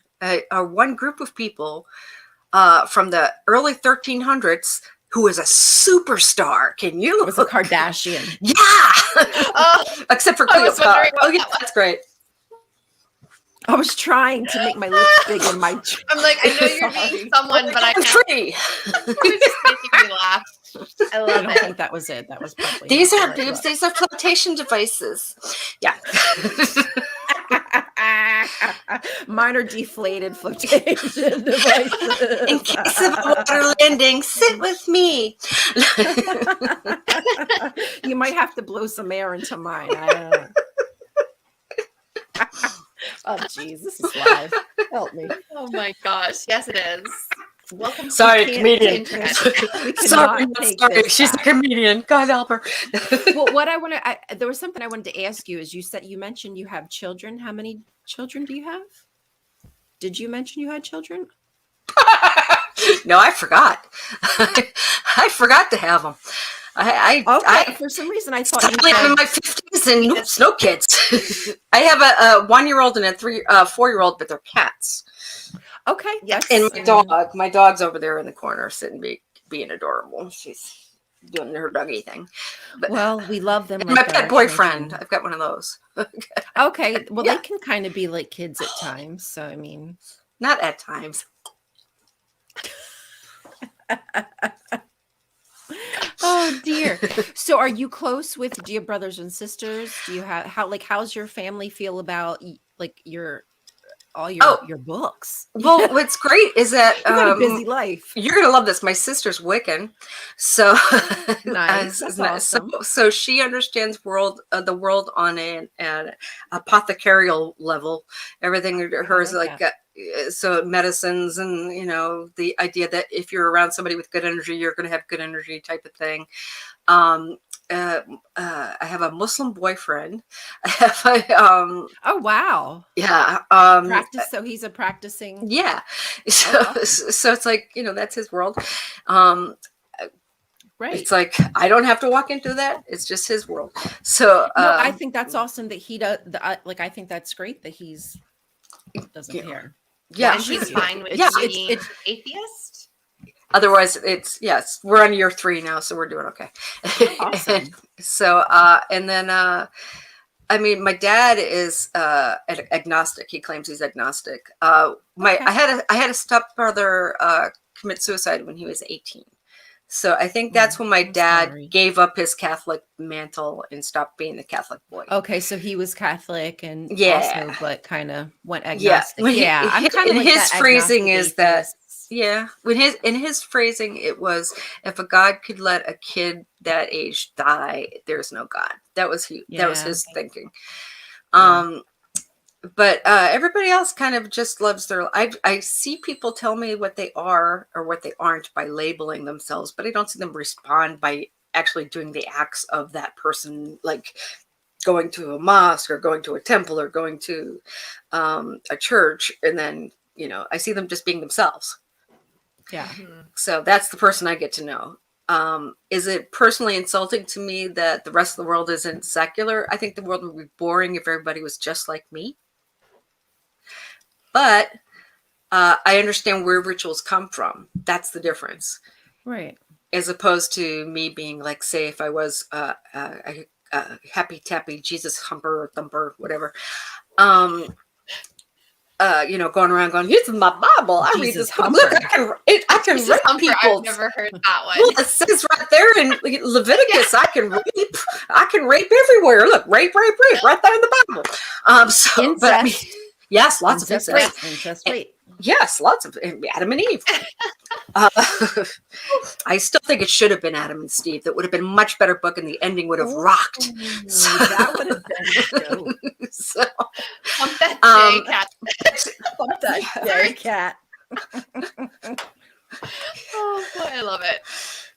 or one group of people from the early 1300s who is a superstar. Can you? It was a Kardashian. Yeah. Except for Cleopatra. Oh, yeah, that's great. I was trying to make my lips big and my. I'm like, I know you're being someone, but I can't. Tree. It was just making me laugh. I love I it. think that was it. That was probably. These are boobs. These are flotation devices. Yeah. Mine are deflated flotation devices. In case of a water landing, sit with me. You might have to blow some air into mine. I don't know. Oh, jeez, this is live. Help me. Oh my gosh. Yes, it is. Welcome. Sorry, to comedian. Sorry. She's a comedian. God help her. Well, what I want to, there was something I wanted to ask you. Is you mentioned you have children. How many children do you have? Did you mention you had children? No, I forgot. I forgot to have them. I for some reason I thought I'm in my 50s and oops, no kids. I have a 1-year-old and a 4-year-old, but they're cats. Okay. Yes. And my dog's over there in the corner sitting being adorable. She's doing her doggy thing. But, well, we love them. my pet boyfriend. I've got one of those. Okay. Well, they can kind of be like kids at times. So, I mean. Not at times. Oh dear. So are you close with, do you have brothers and sisters? Do you have, how's your family feel about like all Oh, your books? well, what's great is that You got a busy life. you're gonna love this. My sister's Wiccan, so Nice. That's awesome. so she understands the world on an apothecarial level. Everything to her is like like so medicines, and the idea that if you're around somebody with good energy, you're going to have good energy type of thing. I have a Muslim boyfriend. I have Oh wow. yeah. So he's a practicing. Yeah. So, awesome. so it's like, that's his world. Right. It's like, I don't have to walk into that. It's just his world. So no, I think that's awesome that he does. I think that's great that he's doesn't care. Yeah. And he's fine with being it's atheist. Otherwise, yes, we're on year 3 now, so we're doing okay. Awesome. So, and then, I mean, my dad is agnostic. He claims he's agnostic. I had a stepbrother commit suicide when he was 18. So I think that's when my dad gave up his Catholic mantle and stopped being the Catholic boy. Okay, so he was Catholic and also, but kind of went agnostic. Yeah, I'm kind of like his phrasing is that. Yeah, in his phrasing, it was, if a God could let a kid that age die, there's no God. That was his thinking. But everybody else kind of just loves their. I see people tell me what they are or what they aren't by labeling themselves, but I don't see them respond by actually doing the acts of that person, like going to a mosque or going to a temple or going to a church, and then I see them just being themselves. Yeah. So that's the person I get to know. Is it personally insulting to me that the rest of the world isn't secular? I think the world would be boring if everybody was just like me. But I understand where rituals come from. That's the difference. Right. As opposed to me being like, say, if I was a happy tappy Jesus humper or thumper, whatever. Going around going, here's my Bible. I read this book. Look, I can rape people. I've never heard that one. Well, it says right there in Leviticus, I can rape everywhere. Look, rape, right there in the Bible. Incest. But I mean, yes, lots of incest. Incest, rape. Yes, lots of Adam and Eve. I still think it should have been Adam and Steve. That would have been a much better book, and the ending would have rocked. So, that would have been dope. So, Pump that day, Cat. Pump that day, Cat. Oh boy, I love it.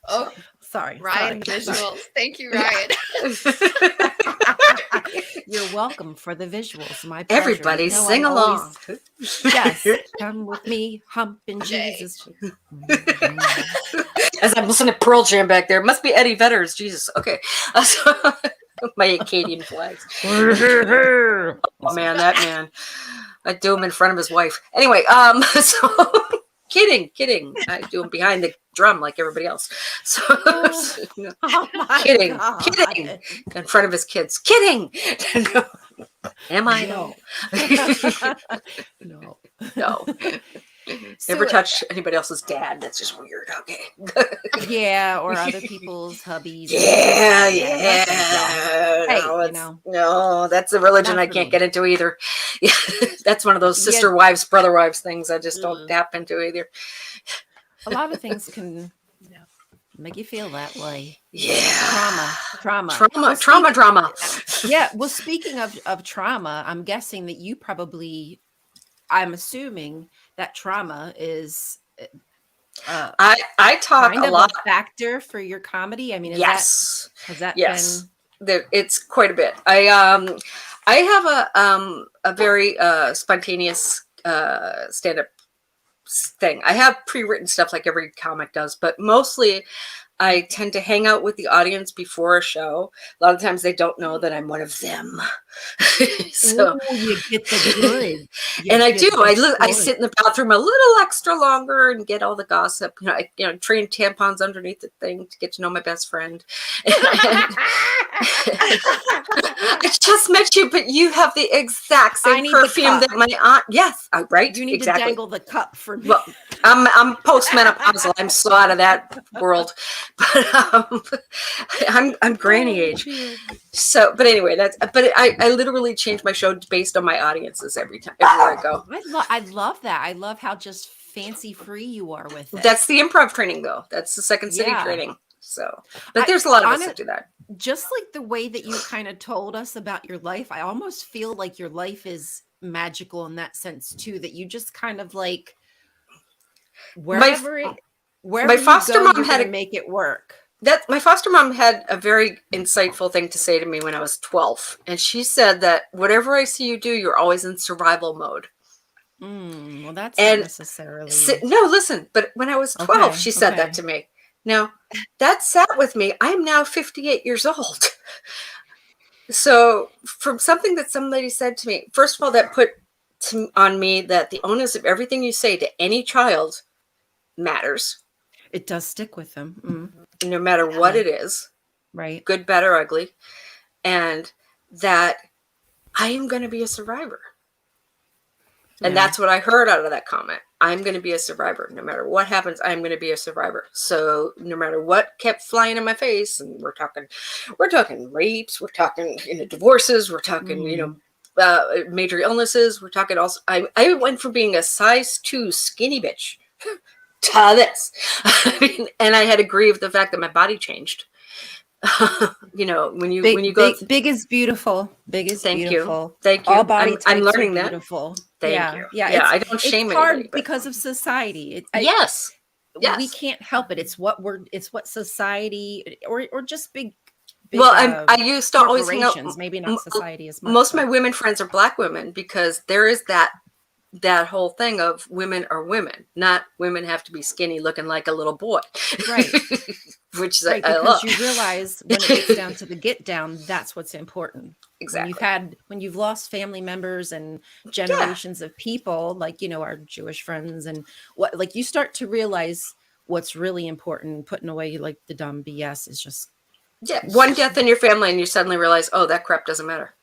Oh, sorry, Ryan visuals. Thank you, Ryan. You're welcome for the visuals. My pleasure. Everybody sing along. Yes, come with me, humping Jesus. As I'm listening to Pearl Jam back there, it must be Eddie Vedder's. Jesus. Okay. My Acadian flags. Oh man, that man. I do him in front of his wife. Anyway, so kidding. I do him behind the drum like everybody else. So kidding in front of his kids. Kidding. No. Am I? No. No. Never touch anybody else's dad. That's just weird. Okay. Yeah, or other people's hubbies. Yeah. Hey, no, that's a religion I can't get into either. Yeah, that's one of those sister wives, brother wives things I just don't tap into either. A lot of things can make you feel that way. Yeah. Trauma. Yeah. Well, speaking of trauma, I'm guessing that you I'm assuming that trauma is I talk kind a of lot. A factor for your comedy. I mean, has that been? It's quite a bit. I have a very spontaneous stand-up thing. I have pre-written stuff like every comic does, but mostly I tend to hang out with the audience before a show. A lot of times they don't know that I'm one of them. So you get the good. And I do. I sit in the bathroom a little extra longer and get all the gossip. Train tampons underneath the thing to get to know my best friend. I just met you, but you have the exact I same need the perfume cup. that my aunt. Yes, right. You need exactly. to dangle the cup for me. Well, I'm postmenopausal. I'm so out of that world, but I'm granny age. Dear. So, but anyway, I literally change my show based on my audiences everywhere I go. I love that. I love how just fancy free you are with it. That's the improv training, though. That's the Second City Yeah. training. So, but there's a lot of us that do that. Just like the way that you kind of told us about your life, I almost feel like your life is magical in that sense too. That you just kind of like wherever my foster you go, mom you're had gonna a- make it work. That my foster mom had a very insightful thing to say to me when I was 12, and she said that whatever I see you do, you're always in survival mode. Well, that's And not necessarily. No, listen. But when I was 12, she said that to me. Now, that sat with me. I'm now 58 years old. So, from something that somebody said to me, first of all, that put on me that the onus of everything you say to any child matters. It does stick with them. No matter what it is. Right. Good, bad, or ugly. And that I am going to be a survivor. And that's what I heard out of that comment. I'm going to be a survivor. No matter what happens, I'm going to be a survivor. So no matter what kept flying in my face, and we're talking rapes, we're talking, divorces, we're talking, major illnesses. We're talking also, I went from being a size 2 skinny bitch to this. And I had to grieve the fact that my body changed. When you go big is beautiful. Big is beautiful. Thank you. All body types I'm learning are that. beautiful. Thank you. Yeah. I don't shame it's hard anybody, because of society. Yes. We can't help it. It's what society or just big. Well, I used to always hang out. Maybe not society as much. Most of my women friends are Black women because there is that whole thing of women are women, not women have to be skinny looking like a little boy. Right. Which right, I because love. you realize when it gets down to the get down, that's what's important. Exactly. When you've lost family members and generations of people, like, our Jewish friends and you start to realize what's really important. Putting away like the dumb BS is just one death in your family and you suddenly realize, oh, that crap doesn't matter.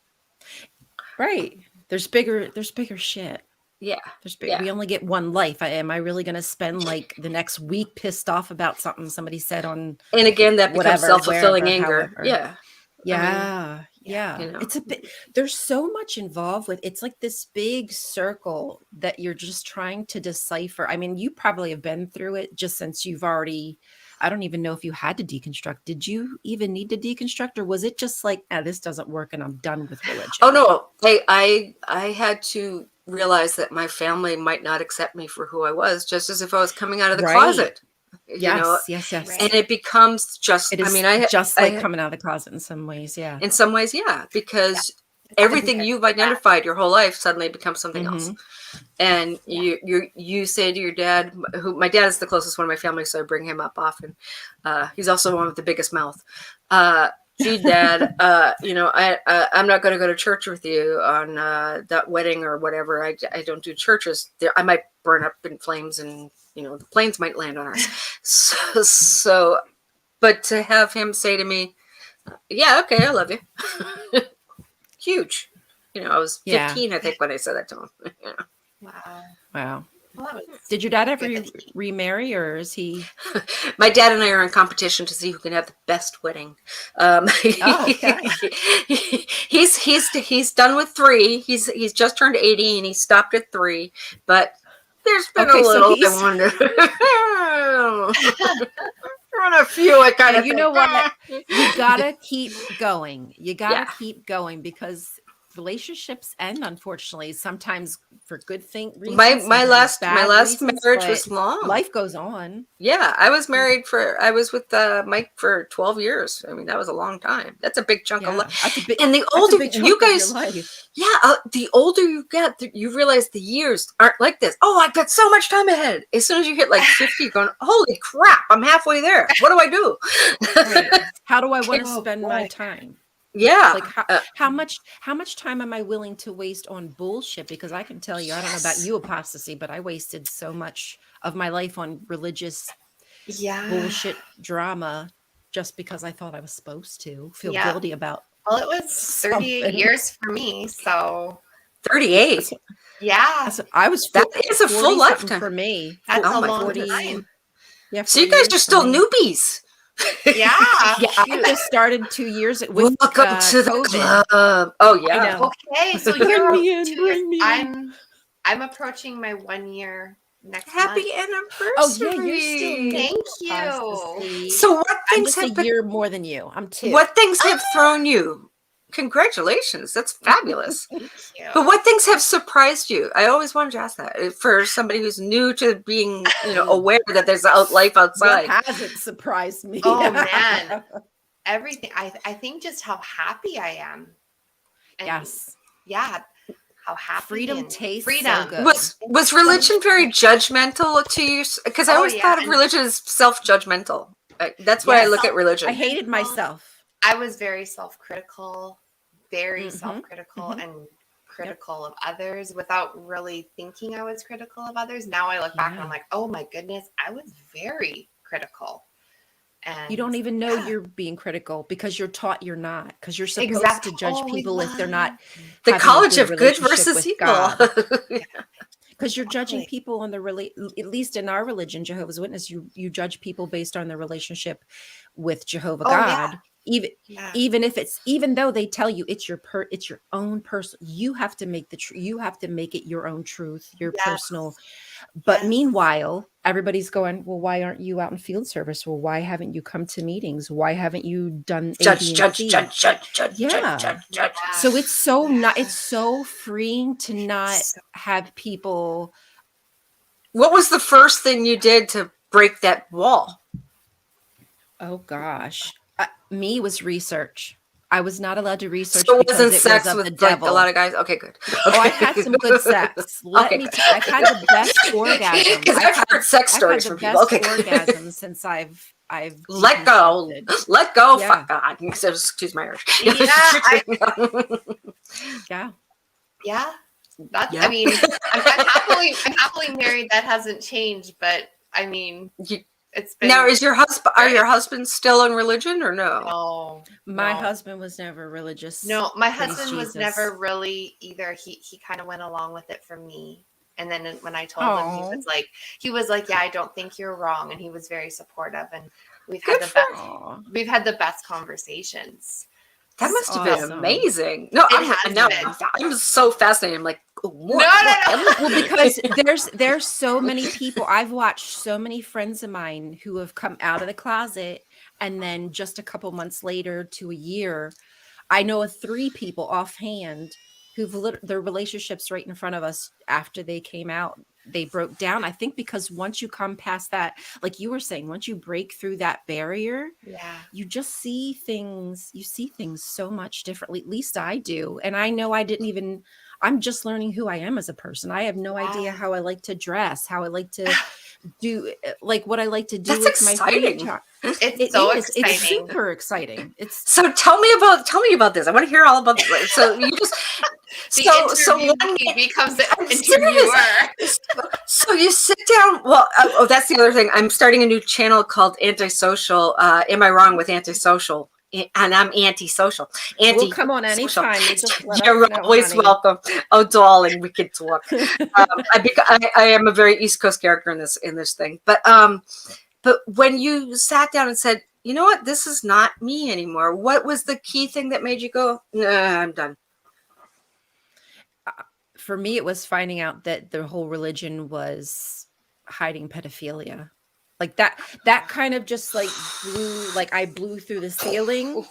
Right. There's bigger shit. Yeah. We only get one life. Am I really going to spend like the next week pissed off about something somebody said on? And again, that becomes self-fulfilling anger. However. Yeah. It's a bit. There's so much involved with. It's like this big circle that you're just trying to decipher. I mean, you probably have been through it just since you've already. I don't even know if you had to deconstruct. Did you even need to deconstruct, or was it just like, this doesn't work and I'm done with religion? Oh no, I had to realize that my family might not accept me for who I was, just as if I was coming out of the closet. Yes. And it becomes just. It is just like coming out of the closet in some ways. Yeah. In some ways, yeah, because everything you've identified your whole life suddenly becomes something else. And you say to your dad, who my dad is the closest one of my family, so I bring him up often. He's also the one with the biggest mouth. Gee, Dad, I'm not going to go to church with you on that wedding or whatever. I don't do churches. I might burn up in flames, and the planes might land on us. So, but to have him say to me, "Yeah, okay, I love you," huge. I was 15, I think, when I said that to him. Wow. Well, did your dad ever remarry, or is he? My dad and I are in competition to see who can have the best wedding. Okay. He's done with 3. He's just turned 80 and he stopped at 3. But there's been a little. On a few, I kind of. You know what? You gotta keep going. You gotta keep going because relationships end, unfortunately, sometimes for good reasons. My last reasons, marriage was long. Life goes on. Yeah, I was with Mike for 12 years. I mean, that was a long time. That's a big chunk of life. And the older you guys, the older you get, you realize the years aren't like this. Oh, I've got so much time ahead. As soon as you hit like 50, you're going, holy crap, I'm halfway there. What do I do? Right. How do I want to spend my time? Yeah. Like how much time am I willing to waste on bullshit? Because I can tell you, I don't know about you, apostasy, but I wasted so much of my life on religious bullshit drama just because I thought I was supposed to feel guilty about Well, it was 38 Something. years for me, so 38. yeah, I was That is a 40 full something lifetime. for me. that's Oh a my long 40. time. Yeah, So you 40 guys years are for still me. newbies. Yeah. Yeah, I just started 2 years with Welcome to the COVID. club. Oh I yeah. know. Okay, so Bring you're me in, 2 years. bring me in. I'm approaching my 1 year next Happy month. anniversary. Oh yeah, you're still new. Thank Apostasy. you. So what I'm things just a have been, year more than you. I'm 2. what things have thrown you? Congratulations. That's fabulous. Thank you. But what things have surprised you? I always wanted to ask that for somebody who's new to being, aware that there's life What outside. hasn't surprised me? Oh man, everything. I think just how happy I am. And Yes. yeah, how happy Freedom and tastes freedom. so good. Was religion very judgmental to you? Because I Oh, always yeah, thought of and- religion as self-judgmental. That's why I Yes. look at religion. I hated myself. I was very self-critical, very Mhm, self-critical mhm. and critical of others without really thinking I was critical of others. Now I look back and Yeah. I'm like, oh my goodness, I was very critical. And You don't even know yeah. you're being critical because you're taught you're not. Because you're supposed Exactly. to judge Oh, we people if they're not The having a college of good relationship versus with evil. God. Because you're judging Totally. people on at least in our religion, Jehovah's Witness, you judge people based on their relationship with Jehovah Oh, yeah. God. Yeah. Even though they tell you it's your own person, you have to make you have to make it your own truth, your Yes. personal. But Yes. meanwhile, everybody's going, well, why aren't you out in field service? Well, why haven't you come to meetings? Why haven't you done A, Judge, B, and judge, C? judge, judge, judge, Yeah. judge, judge. So it's so Yeah. it's so freeing to not So- have people. What was the first thing you did to break that wall? Oh gosh, me was research. I was not allowed to research So it because wasn't it sex was of the with like devil. a lot of guys. Okay, good. Oh, I've had some good sex. Let me. good. I've had the best orgasm. Because I've heard sex I've stories had the from people. best Okay, orgasm since I've let go, deconstructed. let go. Yeah. Fuck God. Excuse my Irish. Yeah. Yeah. That's, Yeah. I mean, I'm happily married. That hasn't changed, but I mean, it's been. Now, is your husband? Are your husbands still in religion or no? No, My no. husband was never religious. No, my Praise husband was Jesus. never really either. He kind of went along with it for me. And then when I told him, he was like, yeah, I don't think you're wrong. And he was very supportive. And we've had we've had the best conversations. That must have been Awesome. amazing. No, I'm so fascinated. I'm like, what? No. Well, because there's so many people. I've watched so many friends of mine who have come out of the closet, and then just a couple months later to a year, I know of 3 people offhand who've their relationships right in front of us after they came out. They broke down. I think because once you come past that, like you were saying, once you break through that barrier, Yeah. you just see things. You see things so much differently. At least I do. And I know I'm just learning who I am as a person. I have no idea how I like to dress, how I like to do, like what I like to do That's with my free exciting. time. It's so exciting. It's super exciting. So tell me about this. I want to hear all about this. So you just interviewee becomes the interviewer. So you sit down. Well, that's the other thing. I'm starting a new channel called Antisocial. Am I wrong with Antisocial? And I'm antisocial. We'll come on anytime. You just let You're us know, always honey. welcome. Oh, darling, we can talk. I am a very East Coast character in this thing. But when you sat down and said, you know what, this is not me anymore. What was the key thing that made you go, nah, I'm done? For me, it was finding out that the whole religion was hiding pedophilia. Like that kind of just like I blew through the ceiling,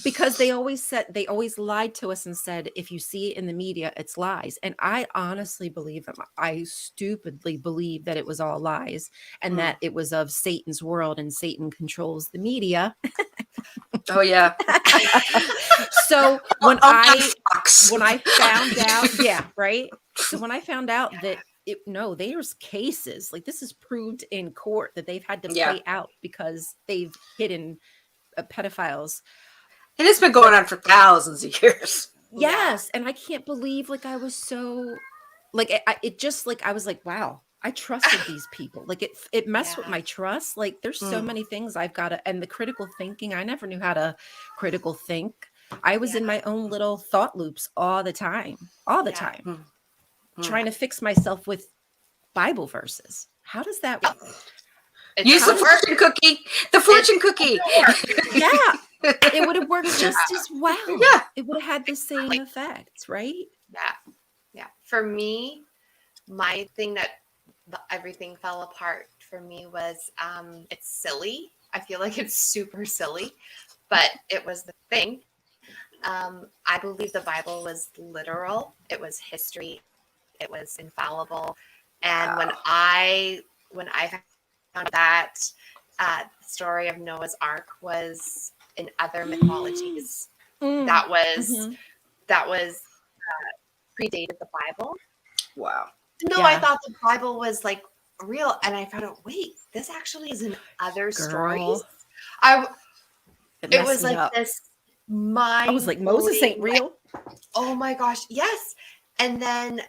because they always lied to us and said, if you see it in the media, it's lies. And I honestly believe them. I stupidly believe that it was all lies and that it was of Satan's world and Satan controls the media. Oh yeah. So when I Fox. found out, yeah, right. So when I found out that there's cases like this is proved in court that they've had to play out because they've hidden pedophiles. And it's been going on for thousands of years. Yes. And I can't believe I was so I was like, wow, I trusted these people. Like it messed with my trust. Like there's so many things I've got to, and the critical thinking, I never knew how to critical think. I was in my own little thought loops all the time, trying to fix myself with Bible verses. How does that work? Use the fortune cookie. The fortune cookie. Yeah. It would have worked just as well. Yeah. It would have had the same effects, right? Yeah. Yeah. For me, my thing that everything fell apart for me was it's silly. I feel like it's super silly, but it was the thing. I believe the Bible was literal. It was history. It was infallible. And when I found that story of Noah's Ark was in other mythologies, that was predated the Bible. Wow. No, I thought the Bible was like real, and I found out, wait, this actually is in other stories. It was like this mind. I was like, Moses ain't real. Oh my gosh, yes. And then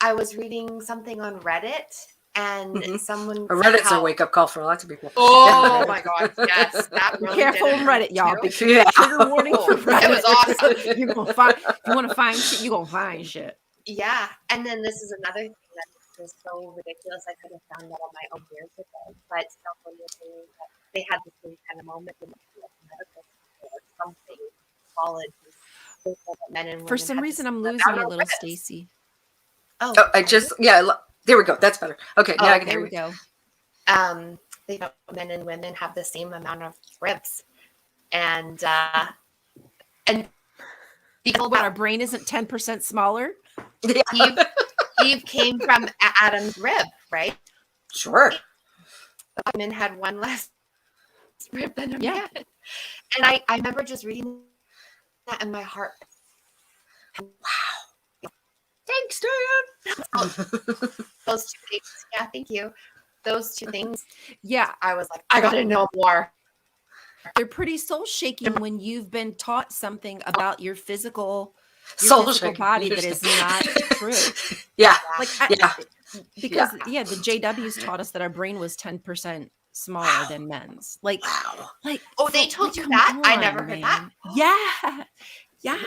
I was reading something on Reddit, and someone Reddit's a wake up call for lots of people. Oh my god, yes, that really careful on Reddit, y'all. Yeah. Trigger warning for Reddit. It was awesome. You're gonna find. If you want to find shit, you're gonna find shit. Yeah, and then this is another thing that was so ridiculous. I could have found that on my own years ago, but someone was saying that they had the same kind of moment in medical school or something, college. Men and women For some reason, I'm losing you a little, Stacy. Oh, there we go. That's better. Okay, now I can hear you. There we go. They know men and women have the same amount of ribs, and When our brain isn't 10% smaller. Eve came from Adam's rib, right? Sure. The women had one less rib than a man. And I remember just reading that in my heart. Wow. Thanks, Diane. Those two things. Yeah, thank you. Those two things. Yeah. I was like, I gotta know more. They're pretty soul shaking when you've been taught something about your physical body that is not true. Yeah. Because the JWs taught us that our brain was 10% smaller than men's. Like, wow. Like, they told you that? I never heard that. Yeah. Yeah.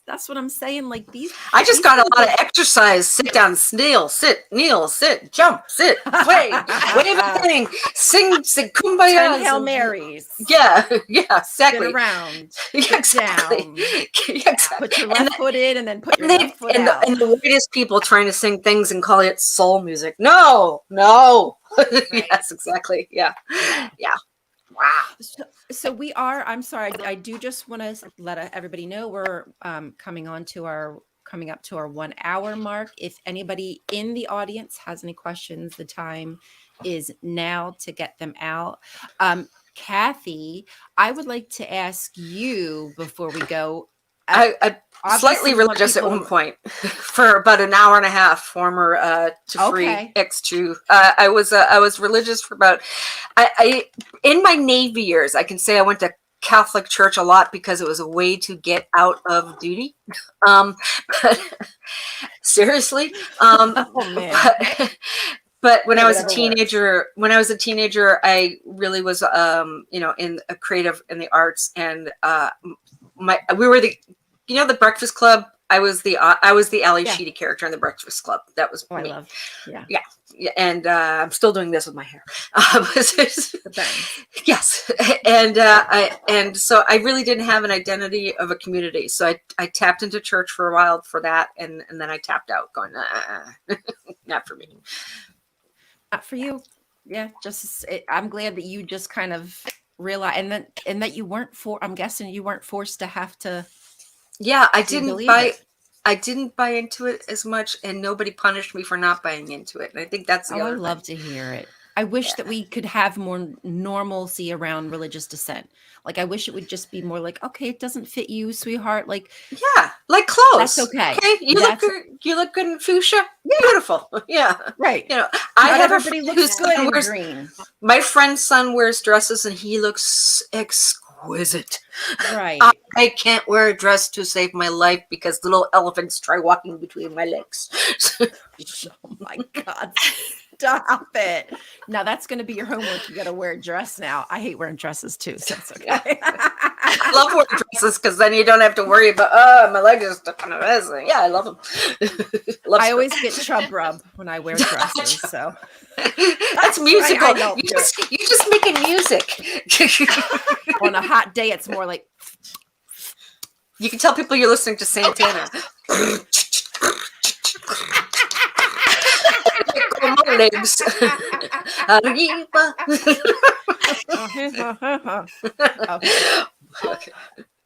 That's what I'm saying. Like I just got a lot of exercise. Sit down, kneel, sit, jump, sit, wave a thing, sing kumbaya. 10 Hail Marys. Yeah, exactly. Get around. Yeah, exactly. Down. Exactly. Put your left foot in and then put your left foot out. And the weirdest people trying to sing things and calling it soul music. No. Right. Yes, exactly. Yeah. Wow. So we are, I'm sorry, I do just want to let everybody know we're coming up to our 1 hour mark. If anybody in the audience has any questions, the time is now to get them out. Cathe, I would like to ask you before we go. I slightly religious at one point for about an hour and a half, former to free ex-Jew. I was religious for about, I in my Navy years, I can say I went to Catholic church a lot because it was a way to get out of duty. But seriously, Oh man. But when I was a teenager, I really was, in a creative in the arts, and we were the Breakfast Club. I was the Ali Sheedy character in the Breakfast Club. That was me. Yeah. And I'm still doing this with my hair. Yes, and so I really didn't have an identity of a community. So I tapped into church for a while for that, and then I tapped out, going, not for me. Not for you. Yeah, I'm glad that you just kind of realized, and that you weren't I'm guessing you weren't forced to have to. Yeah, I didn't buy into it as much, and nobody punished me for not buying into it. And I think that's the other thing. Love to hear it. I wish that we could have more normalcy around religious dissent. Like, I wish it would just be more like, okay, it doesn't fit you, sweetheart. Like, yeah, like clothes. That's okay. Okay, you look good in fuchsia. Yeah. Beautiful. Yeah, right. I have everybody looks good in green. My friend's son wears dresses, and he looks exquisite. Right. I can't wear a dress to save my life because little elephants try walking between my legs. Oh my God. Stop it. Now that's going to be your homework. You got to wear a dress now. I hate wearing dresses too, so it's okay. I love wearing dresses because then you don't have to worry about, my leg is stuck on this. Yeah, I love them. I always get chub rub when I wear dresses. So that's musical. You just making music. On a hot day, it's more like you can tell people you're listening to Santana. Legs. Okay.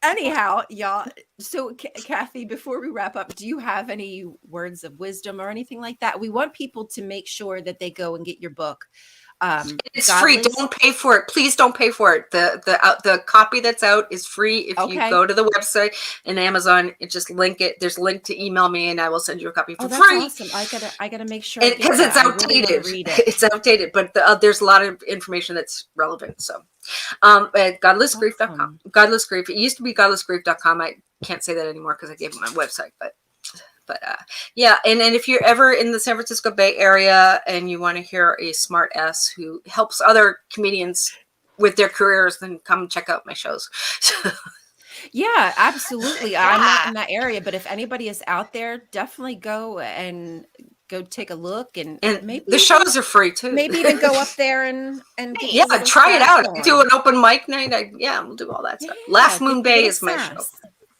Anyhow, y'all. So, Cathe, before we wrap up, do you have any words of wisdom or anything like that? We want people to make sure that they go and get your book. It's free. Don't pay for it. Please don't pay for it. The copy that's out is free. If you go to the website and Amazon, it just link it. There's a link to email me and I will send you a copy for free. Awesome. I gotta make sure because it's outdated. It's outdated, but there's a lot of information that's relevant. So, at godlessgrief.com. Godless Grief. It used to be godlessgrief.com. I can't say that anymore because I gave it my website, but yeah, and if you're ever in the San Francisco Bay Area and you want to hear a smart ass who helps other comedians with their careers, then come check out my shows. Yeah, absolutely. Yeah. I'm not in that area, but if anybody is out there, definitely go take a look, and maybe the shows are free too. Maybe even go up there and try it out. Do an open mic night. We'll do all that stuff. Laugh Moon Bay is my show.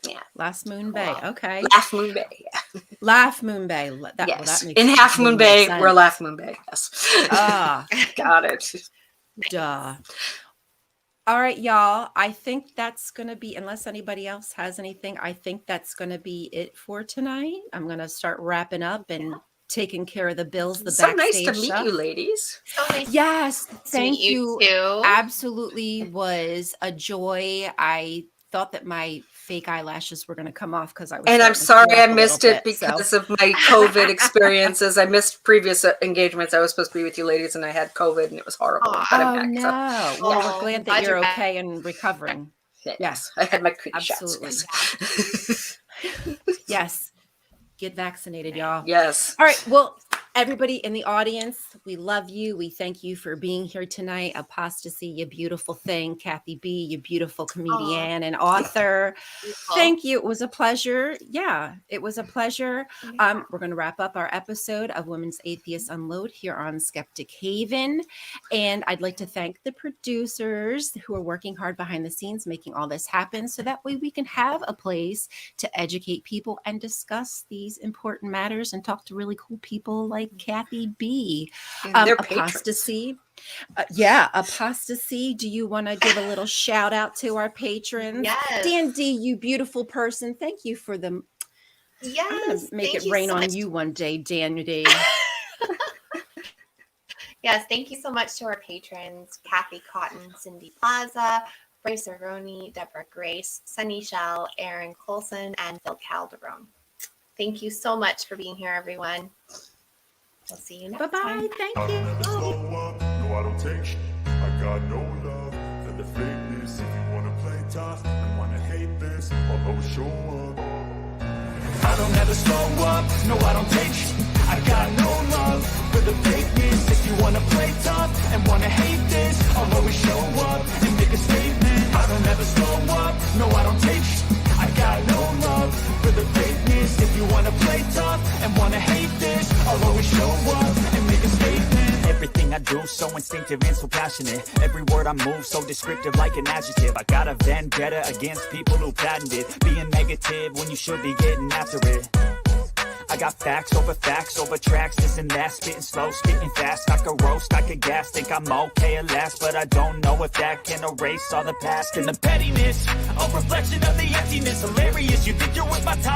Yeah, Last Moon Bay. Okay, Laugh Moon Bay. Yeah. Laugh Moon Bay. Yes. In Half Moon Bay, we're Laugh Moon Bay. Yes. Got it. Duh. All right, y'all. I think that's going to be, unless anybody else has anything, I think that's going to be it for tonight. I'm going to start wrapping up and taking care of the bills, the so backstage nice to stuff. meet you, ladies. So nice. Yes, thank you. Too. Absolutely was a joy. I thought that my fake eyelashes were going to come off because I was. And I'm sorry I missed it because of my COVID experiences. I missed previous engagements. I was supposed to be with you ladies, and I had COVID, and it was horrible. But I'm back, no! Well, we're glad that you're okay and recovering. Yes, I had my cootie absolutely. Shots. Yes. Get vaccinated, y'all. Yes. All right. Well, everybody in the audience, we love you. We thank you for being here tonight. Apostasy, you beautiful thing. Cathe B, you beautiful comedian and author. Beautiful. Thank you. It was a pleasure. Yeah, it was a pleasure. Yeah. We're going to wrap up our episode of Women's Atheists Unload here on Skeptic Haven. And I'd like to thank the producers who are working hard behind the scenes, making all this happen so that way we can have a place to educate people and discuss these important matters and talk to really cool people like Cathe B. Apostasy. Apostasy. Do you want to give a little shout out to our patrons? Yes. Dan D, you beautiful person. Thank you for them. Yes. I'm going to make it rain on you one day, Dan D. Yes. Thank you so much to our patrons, Kathy Cotton, Cindy Plaza, Bryce Aroni, Deborah Grace, Sunny Shell, Aaron Coalson, and Phil Calderone. Thank you so much for being here, everyone. We'll see you next time. Thank I you. don't ever slow up, no, I don't take shit. I got no love for the fakeness. If you wanna play tough and wanna hate this, I'll always show up. I don't ever slow up, no, I don't take shit. I got no love for the fakeness. If you wanna play tough and wanna hate this, I'll always show up and make a statement. I don't ever slow up, no, I don't take shit. I got no love for the fakeness. If you wanna play tough and wanna hate this, I'll always show up and make a statement. Everything I do so instinctive and so passionate. Every word I move so descriptive like an adjective. I got a vendetta against people who patented being negative when you should be getting after it. I got facts over tracks, this and that, spitting slow, spitting fast, I could roast, I could gas, think I'm okay at last, but I don't know if that can erase all the past and the pettiness, a reflection of the emptiness, hilarious, you think you're with my time.